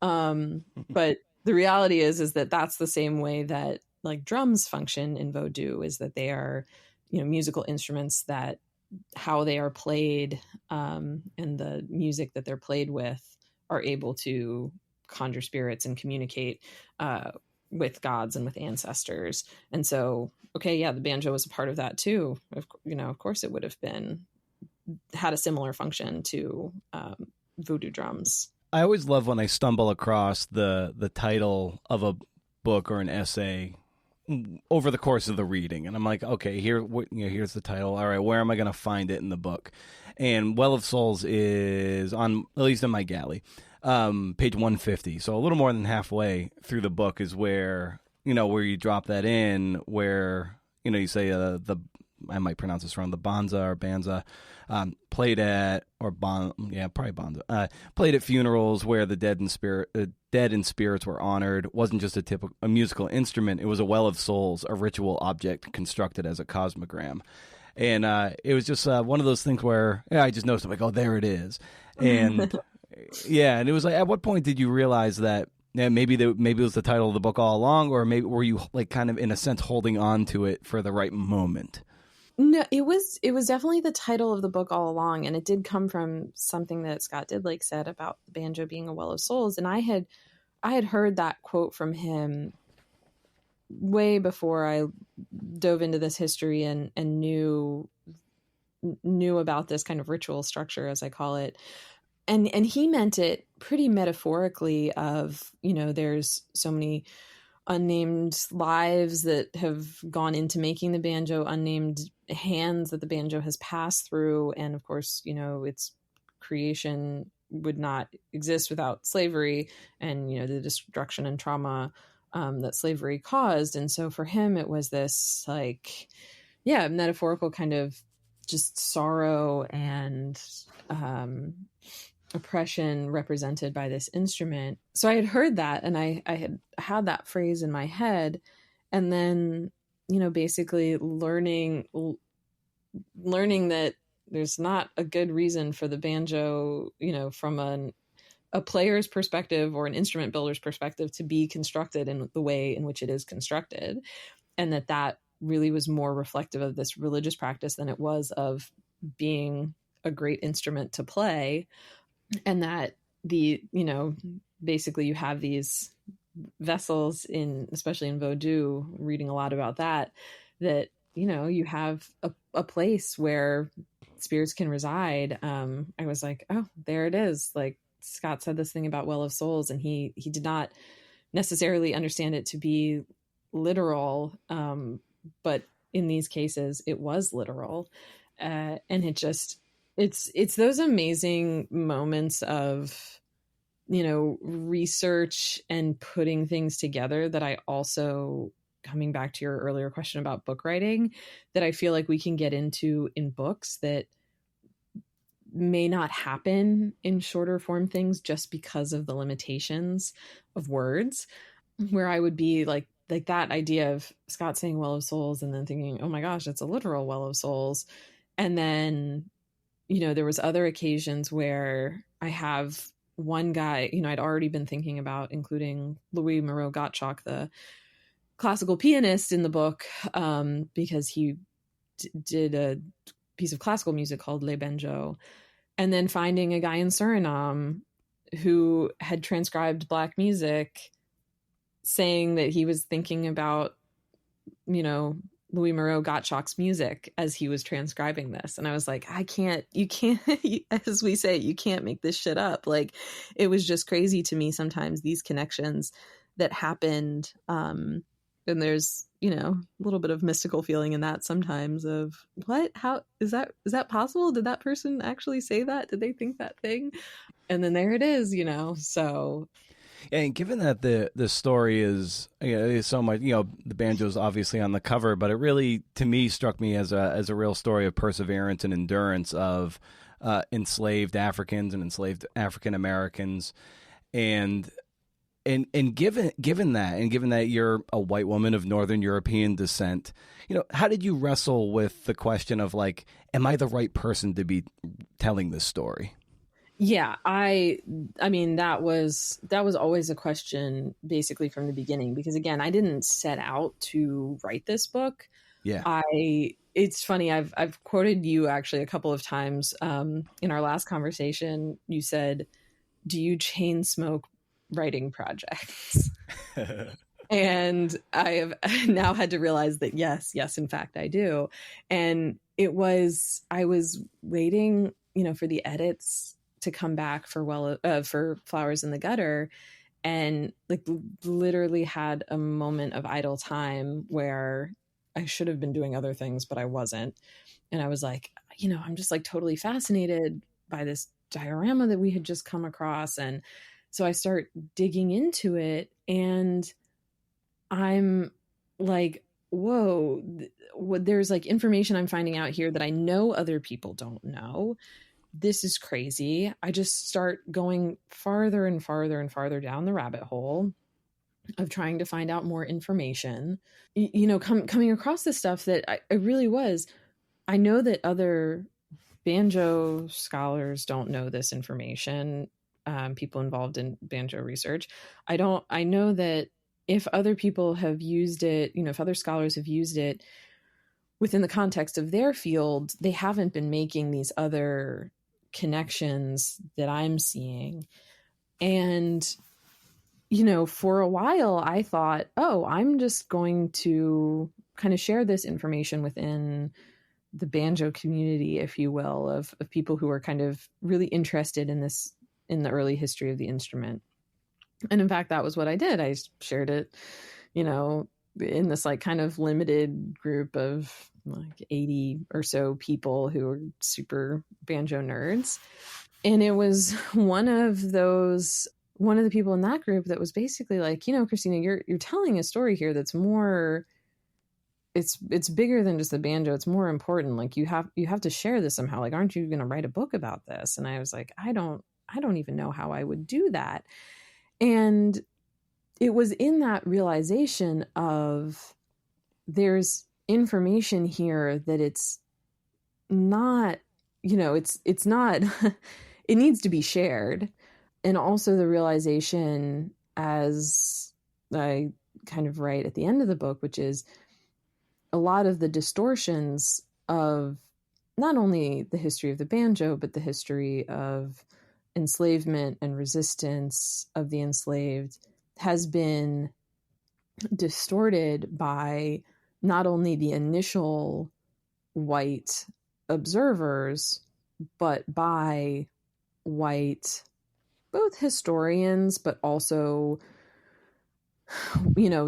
But the reality is that that's the same way that like drums function in Vodou, is that they are, musical instruments that how they are played, and the music that they're played with are able to conjure spirits and communicate with gods and with ancestors. And so, okay, yeah, the banjo was a part of that too. Of course it would have had a similar function to voodoo drums. I always love when I stumble across the title of a book or an essay over the course of the reading, and I'm like, okay, here's the title. All right, where am I going to find it in the book? And Well of Souls is on, at least in my galley, page 150. So a little more than halfway through the book is where you drop that in, where you say I might pronounce this wrong, the banza, played at, probably banza, played at funerals where the dead and spirits were honored. It wasn't just a musical instrument; it was a well of souls, a ritual object constructed as a cosmogram. And it was just one of those things where I just noticed, I'm like, oh, there it is. And yeah, and it was like, at what point did you realize that? Yeah, maybe it was the title of the book all along, or maybe were you like kind of in a sense holding on to it for the right moment? No, it was definitely the title of the book all along, and it did come from something that Scott Didlake said about the banjo being a well of souls, and I had heard that quote from him way before I dove into this history and knew about this kind of ritual structure, as I call it. And he meant it pretty metaphorically of, there's so many unnamed lives that have gone into making the banjo, unnamed hands that the banjo has passed through. And of course, its creation would not exist without slavery and, the destruction and trauma that slavery caused. And so for him, it was this like, metaphorical kind of just sorrow and oppression represented by this instrument. So I had heard that, and I had that phrase in my head, and then basically learning that there's not a good reason for the banjo, from a player's perspective or an instrument builder's perspective, to be constructed in the way in which it is constructed, and that really was more reflective of this religious practice than it was of being a great instrument to play. And that basically you have these vessels especially in Vodou, reading a lot about that you have a place where spirits can reside. I was like, oh, there it is. Like Scott said this thing about Well of Souls, and he did not necessarily understand it to be literal. But in these cases it was literal. And it just, it's those amazing moments of, research and putting things together that I also, coming back to your earlier question about book writing, that I feel like we can get into in books that may not happen in shorter form things just because of the limitations of words, where I would be like that idea of Scott saying Well of Souls and then thinking, oh my gosh, it's a literal Well of Souls. And then, there was other occasions where I have one guy, I'd already been thinking about including Louis Moreau Gottschalk, the classical pianist in the book, because he did a piece of classical music called Les Banjo, and then finding a guy in Suriname who had transcribed Black music, saying that he was thinking about, Louis Moreau Gottschalk's music as he was transcribing this. And I was like, you can't, as we say, you can't make this shit up. Like, it was just crazy to me sometimes, these connections that happened. And there's, a little bit of mystical feeling in that sometimes of how is that possible? Did that person actually say that? Did they think that thing? And then there it is, so. And given that the story is so much, the banjo's obviously on the cover, but it really, to me, struck me as a real story of perseverance and endurance of, enslaved Africans and enslaved African Americans, and given that you're a white woman of Northern European descent, how did you wrestle with the question of like, am I the right person to be telling this story? Yeah, I mean that was always a question basically from the beginning, because again, I didn't set out to write this book. Yeah. It's funny, I've quoted you actually a couple of times in our last conversation. You said, "Do you chain smoke writing projects?" And I have now had to realize that yes, in fact I do. And I was waiting, for the edits to come back for Flowers in the Gutter, and like literally had a moment of idle time where I should have been doing other things, but I wasn't. And I was like, I'm just like totally fascinated by this diorama that we had just come across. And so I start digging into it, and I'm like, whoa, there's like information I'm finding out here that I know other people don't know. This is crazy. I just start going farther and farther and farther down the rabbit hole of trying to find out more information, coming across the stuff that I really was. I know that other banjo scholars don't know this information. People involved in banjo research. I know that if other people have used it, if other scholars have used it within the context of their field, they haven't been making these other connections that I'm seeing. And, for a while I thought, oh, I'm just going to kind of share this information within the banjo community, if you will, of people who are kind of really interested in this, in the early history of the instrument. And in fact, that was what I did. I shared it, in this like kind of limited group of like 80 or so people who are super banjo nerds. And it was one of the people in that group that was basically like, Kristina, you're telling a story here that's more, it's bigger than just the banjo. It's more important. Like you have to share this somehow. Like, aren't you going to write a book about this? And I was like, I don't even know how I would do that. And it was in that realization of there's information here that it's not, it's not, it needs to be shared. And also the realization, as I kind of write at the end of the book, which is a lot of the distortions of not only the history of the banjo, but the history of enslavement and resistance of the enslaved has been distorted by not only the initial white observers, but by white, both historians, but also,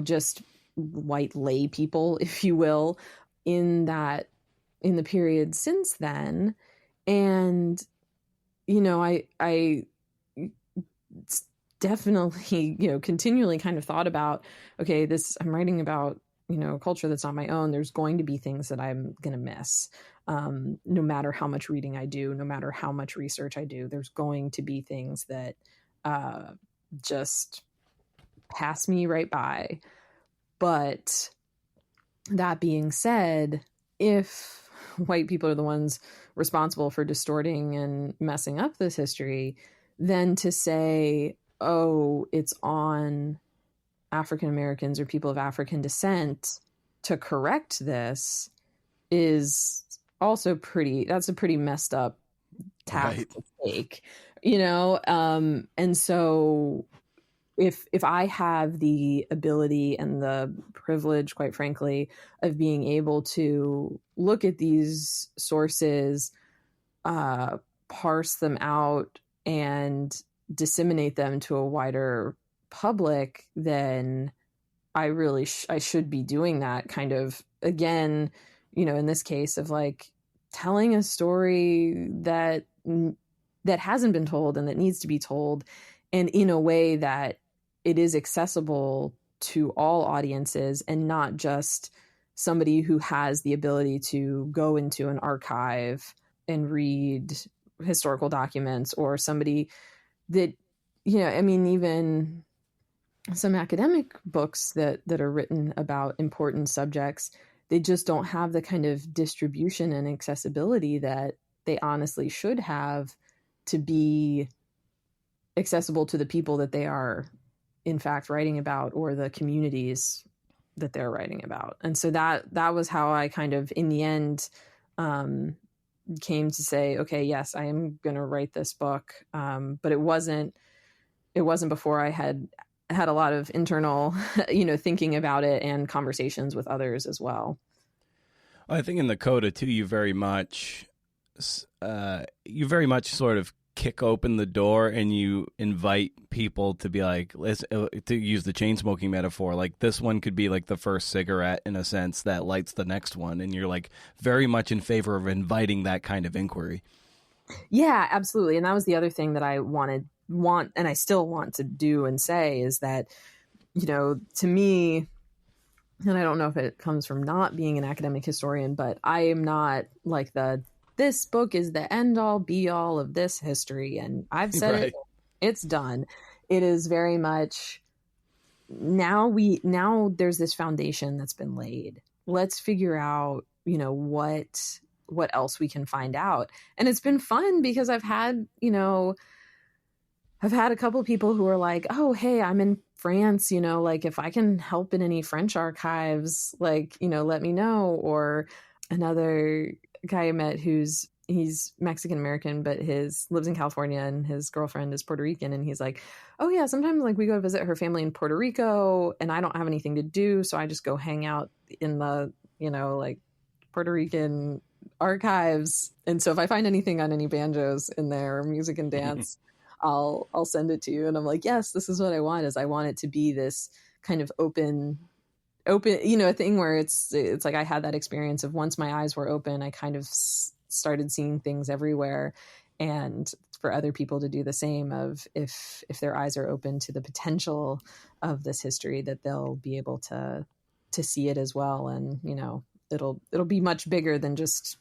just white lay people, if you will, in the period since then. And I definitely, continually kind of thought about, okay, I'm writing about, a culture that's not my own. There's going to be things that I'm going to miss. No matter how much reading I do, no matter how much research I do, there's going to be things that just pass me right by. But that being said, if white people are the ones responsible for distorting and messing up this history, then to say, oh, it's on African Americans or people of African descent to correct this is also that's a pretty messed up task to take, and so if I have the ability and the privilege, quite frankly, of being able to look at these sources, parse them out, and disseminate them to a wider public, then I really I should be doing that, kind of, again, in this case of like telling a story that hasn't been told and that needs to be told, and in a way that it is accessible to all audiences and not just somebody who has the ability to go into an archive and read historical documents, or somebody that, I mean, even some academic books that are written about important subjects, they just don't have the kind of distribution and accessibility that they honestly should have to be accessible to the people that they are in fact writing about, or the communities that they're writing about. And so that was how I kind of, in the end, came to say, okay, yes, I am going to write this book. But it wasn't before I had a lot of internal, thinking about it, and conversations with others as well. I think in the coda too, you very much sort of kick open the door, and you invite people to be like, to use the chain smoking metaphor, like this one could be like the first cigarette in a sense that lights the next one, and you're like very much in favor of inviting that kind of inquiry. Yeah, absolutely. And that was the other thing that I want, and I still want to do and say, is that, to me, and I don't know if it comes from not being an academic historian, but I am not like this book is the end all be all of this history, and I've said right. It's done. It is very much now there's this foundation that's been laid. Let's figure out, what else we can find out. And it's been fun because I've had a couple of people who are like, oh, hey, I'm in France, like if I can help in any French archives, like, let me know. Or another guy I met he's Mexican American, but lives in California, and his girlfriend is Puerto Rican. And he's like, oh yeah, sometimes like we go visit her family in Puerto Rico, and I don't have anything to do, so I just go hang out in the, like Puerto Rican archives. And so if I find anything on any banjos in there, music and dance, I'll send it to you. And I'm like, yes, this is what I want. Is I want it to be this kind of open, a thing where it's like I had that experience of, once my eyes were open, I kind of started seeing things everywhere. And for other people to do the same, of if their eyes are open to the potential of this history, that they'll be able to see it as well. And, it'll be much bigger than just,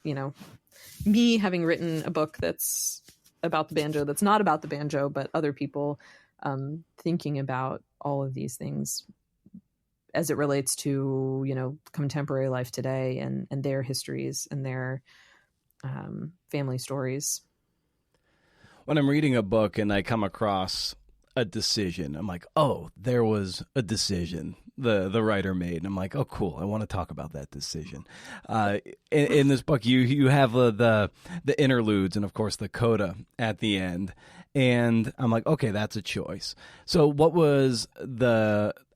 me having written a book that's about the banjo, that's not about the banjo, but other people thinking about all of these things as it relates to, contemporary life today, and their histories and their family stories. When I'm reading a book and I come across a decision, I'm like, oh, there was a decision the writer made. And I'm like, oh, cool. I want to talk about that decision. In this book, you have the interludes and, of course, the coda at the end. And I'm like, okay, that's a choice. So what was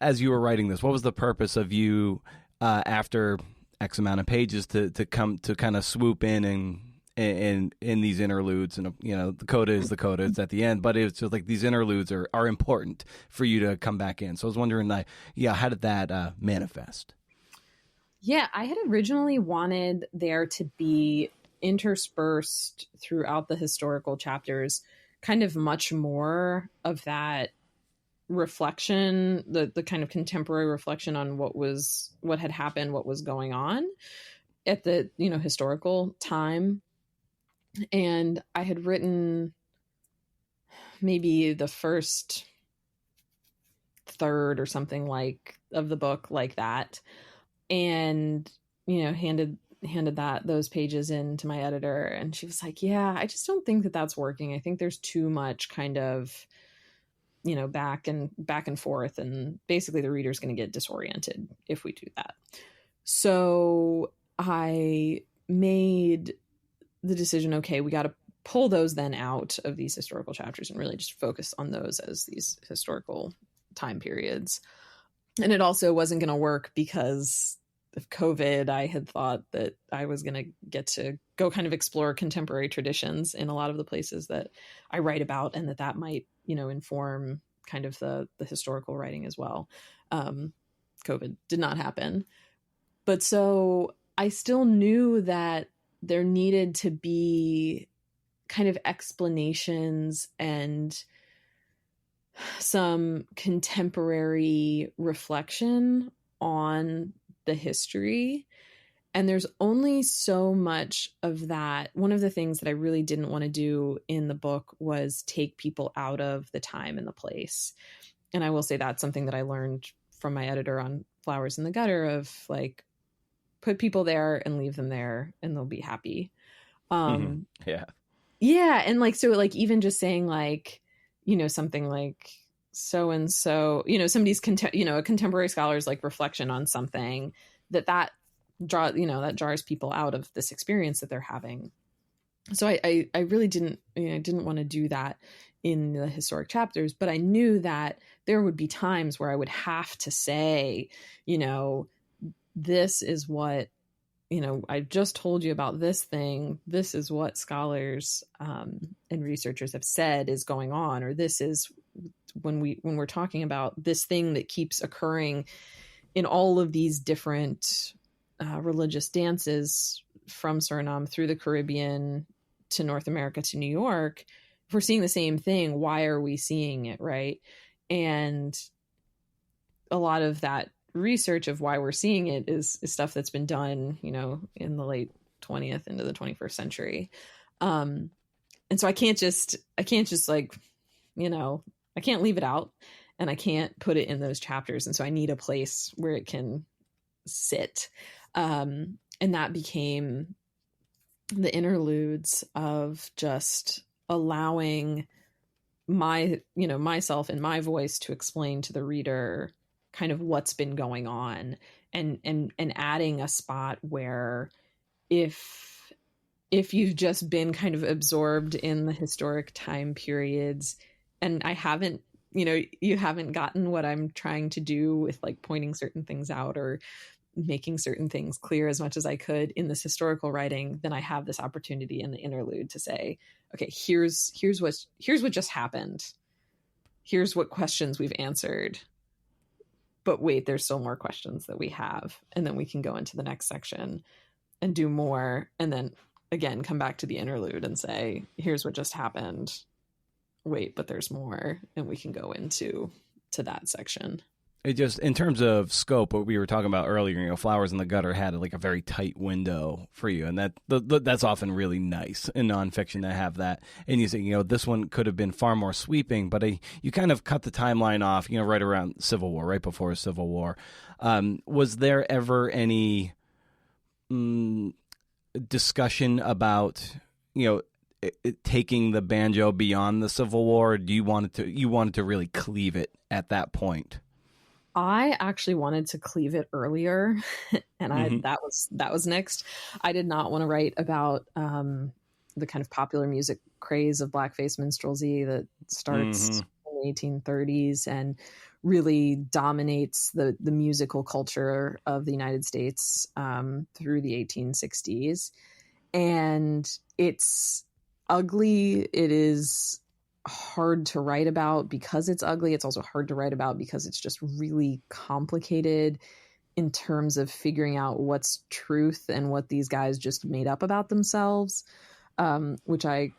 as you were writing this, what was the purpose of you, after X amount of pages, to come to kind of swoop in these interludes? And the coda is the coda, it's at the end, but it's just like these interludes are important for you to come back in. So I was wondering, how did that manifest? Yeah, I had originally wanted there to be interspersed throughout the historical chapters kind of much more of that reflection, the kind of contemporary reflection on what had happened, what was going on at the historical time. And I had written maybe the first third or something like of the book like that, and handed those pages in to my editor, and she was like, yeah, I just don't think that that's working. I think there's too much kind of back and forth, and basically the reader's going to get disoriented if we do that. So I made the decision, okay, we got to pull those then out of these historical chapters and really just focus on those as these historical time periods. And it also wasn't going to work because of COVID. I had thought that I was going to get to go kind of explore contemporary traditions in a lot of the places that I write about, and that might, inform kind of the historical writing as well. COVID did not happen. But so I still knew that there needed to be kind of explanations and some contemporary reflection on the history. And there's only so much of that. One of the things that I really didn't want to do in the book was take people out of the time and the place. And I will say that's something that I learned from my editor on Flowers in the Gutter, of like, put people there and leave them there and they'll be happy. Yeah. Yeah. And like, so like, even just saying like, you know, something like so and so, you know, somebody's a contemporary scholar's like reflection on something that jars people out of this experience that they're having. So I really didn't want to do that in the historic chapters, but I knew that there would be times where I would have to say, you know, this is what, you know, I just told you about this thing. This is what scholars and researchers have said is going on, or this is when we're talking about this thing that keeps occurring in all of these different religious dances from Suriname through the Caribbean to North America to New York. If we're seeing the same thing, why are we seeing it, right? And a lot of that research of why we're seeing it is stuff that's been done, you know, in the late 20th into the 21st century. And so I can't just like, you know, I can't leave it out and I can't put it in those chapters. And so I need a place where it can sit. And that became the interludes of just allowing myself and my voice to explain to the reader kind of what's been going on, and adding a spot where if you've just been kind of absorbed in the historic time periods and you haven't gotten what I'm trying to do with like pointing certain things out or making certain things clear as much as I could in this historical writing, then I have this opportunity in the interlude to say, okay, here's what just happened. Here's what questions we've answered. But wait, there's still more questions that we have. And then we can go into the next section and do more. And then again, come back to the interlude and say, here's what just happened. Wait, but there's more. And we can go into that section. It just, in terms of scope, what we were talking about earlier, you know, Flowers in the Gutter had like a very tight window for you, and that's often really nice in nonfiction to have that. And you say, you know, this one could have been far more sweeping, but you kind of cut the timeline off, you know, right around Civil War, right before Civil War. Was there ever any discussion about, you know, taking the banjo beyond the Civil War? Or do you wanted to really cleave it at that point? I actually wanted to cleave it earlier, and that was next. I did not want to write about the kind of popular music craze of blackface minstrelsy that starts in the 1830s and really dominates the musical culture of the United States through the 1860s. And it's ugly. It is hard to write about because it's ugly. It's also hard to write about because it's just really complicated in terms of figuring out what's truth and what these guys just made up about themselves, which I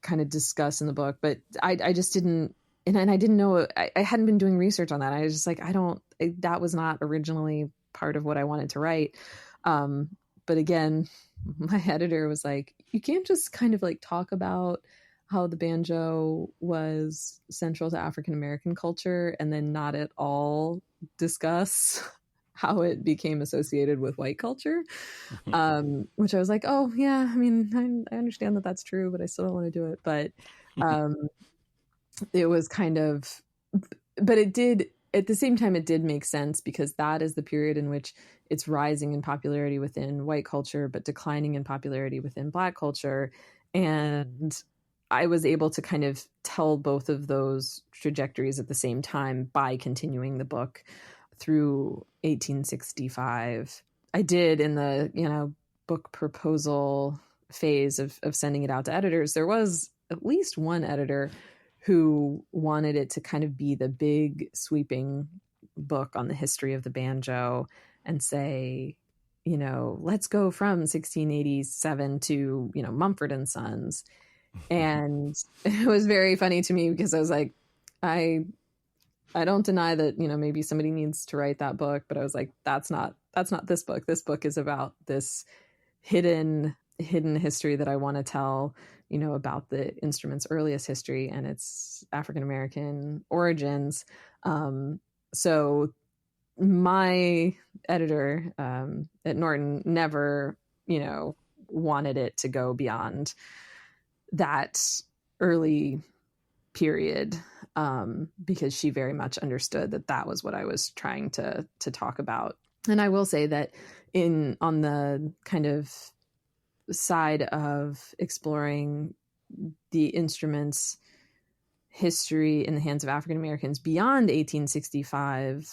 kind of discuss in the book. But I just didn't, and I didn't know, I hadn't been doing research on that. I was just like, that was not originally part of what I wanted to write. But again, my editor was like, you can't just kind of like talk about how the banjo was central to African American culture and then not at all discuss how it became associated with white culture, which I was like, oh yeah, I mean, I understand that that's true, but I still don't want to do it. But it was kind of, but it did, at the same time, it did make sense because that is the period in which it's rising in popularity within white culture, but declining in popularity within Black culture. And I was able to kind of tell both of those trajectories at the same time by continuing the book through 1865. I did in the, you know, book proposal phase of sending it out to editors. There was at least one editor who wanted it to kind of be the big sweeping book on the history of the banjo and say, you know, let's go from 1687 to, you know, Mumford and Sons. And it was very funny to me because I was like, I I don't deny that, maybe somebody needs to write that book, but I was like, that's not this book. This book is about this hidden history that I want to tell, about the instrument's earliest history and its African American origins. So my editor at Norton never, wanted it to go beyond that early period, because she very much understood that was what I was trying to talk about. And I will say that on the kind of side of exploring the instrument's history in the hands of African Americans beyond 1865,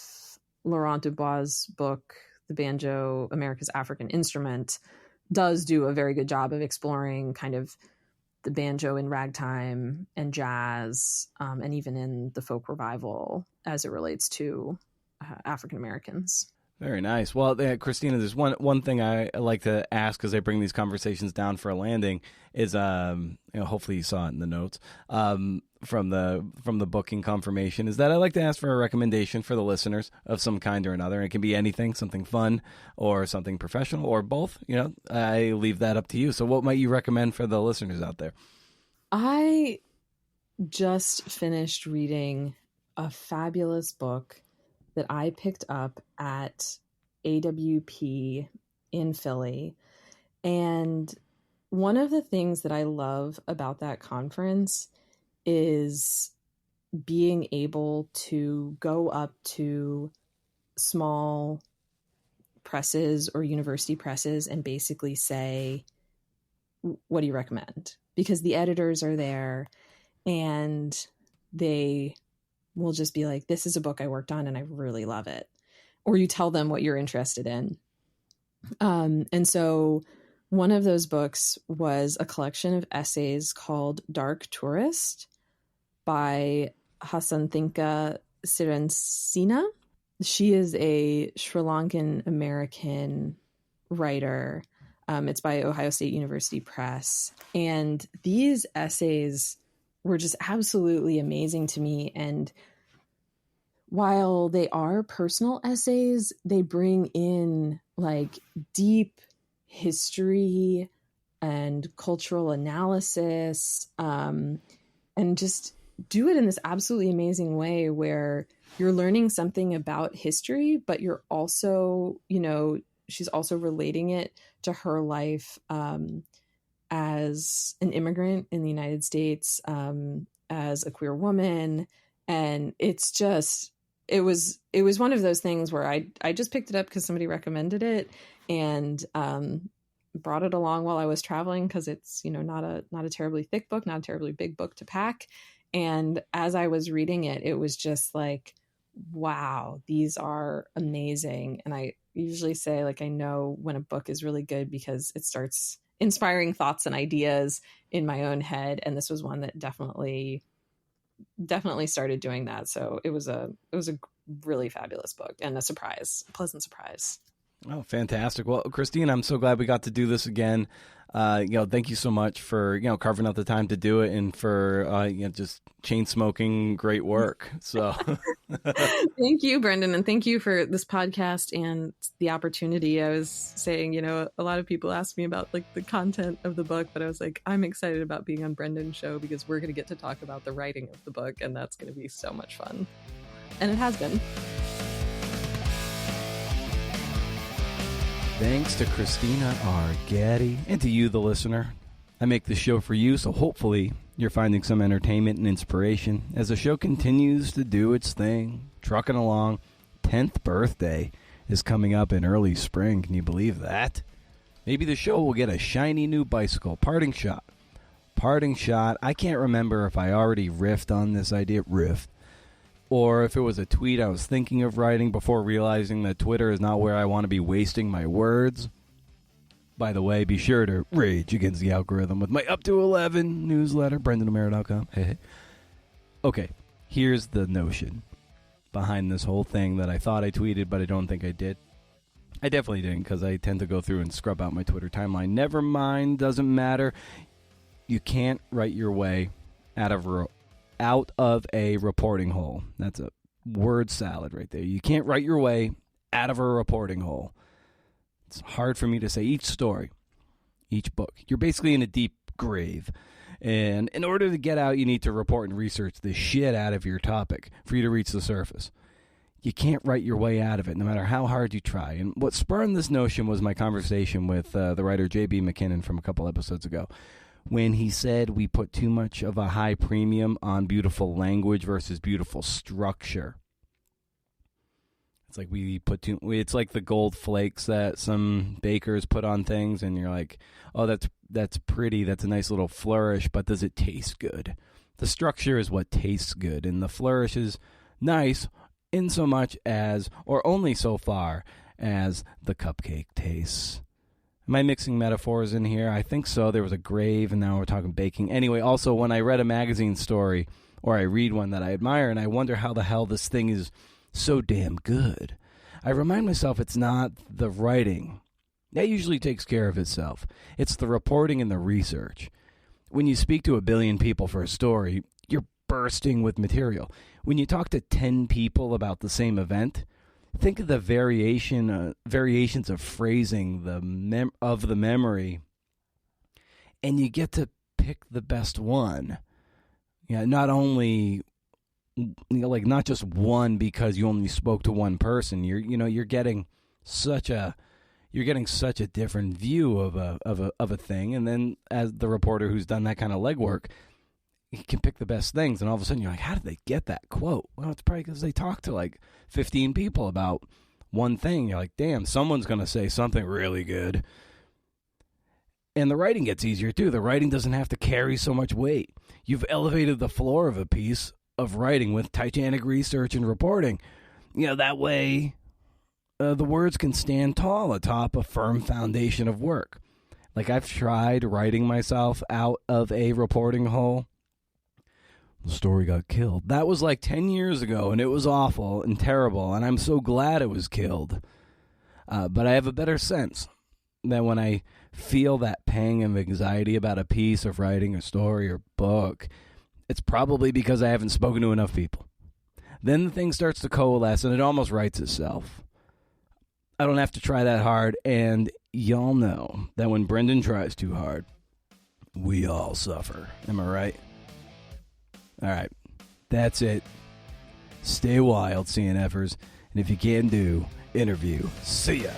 Laurent Dubois' book, The Banjo, America's African Instrument, does do a very good job of exploring kind of the banjo in ragtime and jazz, and even in the folk revival as it relates to African Americans. Very nice. Well, Kristina, there's one thing I like to ask as I bring these conversations down for a landing is, hopefully you saw it in the notes from the booking confirmation, is that I like to ask for a recommendation for the listeners of some kind or another. It can be anything, something fun or something professional or both. I leave that up to you. So what might you recommend for the listeners out there? I just finished reading a fabulous book that I picked up at AWP in Philly. And one of the things that I love about that conference is being able to go up to small presses or university presses and basically say, what do you recommend? Because the editors are there and they will just be like, this is a book I worked on and I really love it. Or you tell them what you're interested in. And so one of those books was a collection of essays called Dark Tourist by Hasanthinka Sirensena. She is a Sri Lankan American writer. It's by Ohio State University Press. And these essays were just absolutely amazing to me. And while they are personal essays, they bring in like deep history and cultural analysis, and just do it in this absolutely amazing way where you're learning something about history, but you're also, she's also relating it to her life as an immigrant in the United States, as a queer woman. And it's just, it was one of those things where I just picked it up because somebody recommended it and brought it along while I was traveling because it's, not a terribly thick book, not a terribly big book to pack. And as I was reading it, it was just like, wow, these are amazing. And I usually say, like, I know when a book is really good because it starts inspiring thoughts and ideas in my own head. And this was one that definitely started doing that. So it was a really fabulous book and a pleasant surprise. Oh, fantastic. Well, Kristina, I'm so glad we got to do this again. Thank you so much for, carving out the time to do it and for, just chain smoking great work. So thank you, Brendan. And thank you for this podcast and the opportunity. I was saying, a lot of people ask me about like the content of the book, but I was like, I'm excited about being on Brendan's show because we're going to get to talk about the writing of the book. And that's going to be so much fun. And it has been. Thanks to Kristina R. Gaddy and to you, the listener. I make this show for you, so hopefully you're finding some entertainment and inspiration as the show continues to do its thing, trucking along. 10th birthday is coming up in early spring. Can you believe that? Maybe the show will get a shiny new bicycle. Parting shot. I can't remember if I already riffed on this idea. Or if it was a tweet I was thinking of writing before realizing that Twitter is not where I want to be wasting my words. By the way, be sure to rage against the algorithm with my up to 11 newsletter, BrendanO'Mara.com. Hey. Okay, here's the notion behind this whole thing that I thought I tweeted, but I don't think I did. I definitely didn't because I tend to go through and scrub out my Twitter timeline. Never mind, doesn't matter. You can't write your way out of a reporting hole. That's a word salad right there. You can't write your way out of a reporting hole. It's hard for me to say each story, each book. You're basically in a deep grave. And in order to get out, you need to report and research the shit out of your topic for you to reach the surface. You can't write your way out of it, no matter how hard you try. And what spurred this notion was my conversation with the writer J.B. McKinnon from a couple episodes ago, when he said we put too much of a high premium on beautiful language versus beautiful structure. It's like it's like the gold flakes that some bakers put on things, and you're like, oh, that's pretty, that's a nice little flourish, but does it taste good? The structure is what tastes good, and the flourish is nice in so much as, or only so far as, the cupcake tastes. Am I mixing metaphors in here? I think so. There was a grave, and now we're talking baking. Anyway, also, when I read a magazine story, or I read one that I admire, and I wonder how the hell this thing is so damn good, I remind myself it's not the writing. That usually takes care of itself. It's the reporting and the research. When you speak to 1 billion people for a story, you're bursting with material. When you talk to 10 people about the same event, think of the variations of phrasing of the memory, and you get to pick the best one. Not only, not just one because you only spoke to one person. You're getting such a different view of a thing, and then as the reporter who's done that kind of legwork, you can pick the best things, and all of a sudden you're like, how did they get that quote? Well, it's probably because they talked to like 15 people about one thing. You're like, damn, someone's going to say something really good. And the writing gets easier, too. The writing doesn't have to carry so much weight. You've elevated the floor of a piece of writing with titanic research and reporting. That way the words can stand tall atop a firm foundation of work. Like, I've tried writing myself out of a reporting hole. The story got killed. That was like 10 years ago, and it was awful and terrible, and I'm so glad it was killed. But I have a better sense that when I feel that pang of anxiety about a piece of writing, a story, or book, it's probably because I haven't spoken to enough people. Then the thing starts to coalesce, and it almost writes itself. I don't have to try that hard, and y'all know that when Brendan tries too hard, we all suffer. Am I right? All right, that's it. Stay wild, CNFers, and if you can do, interview. See ya.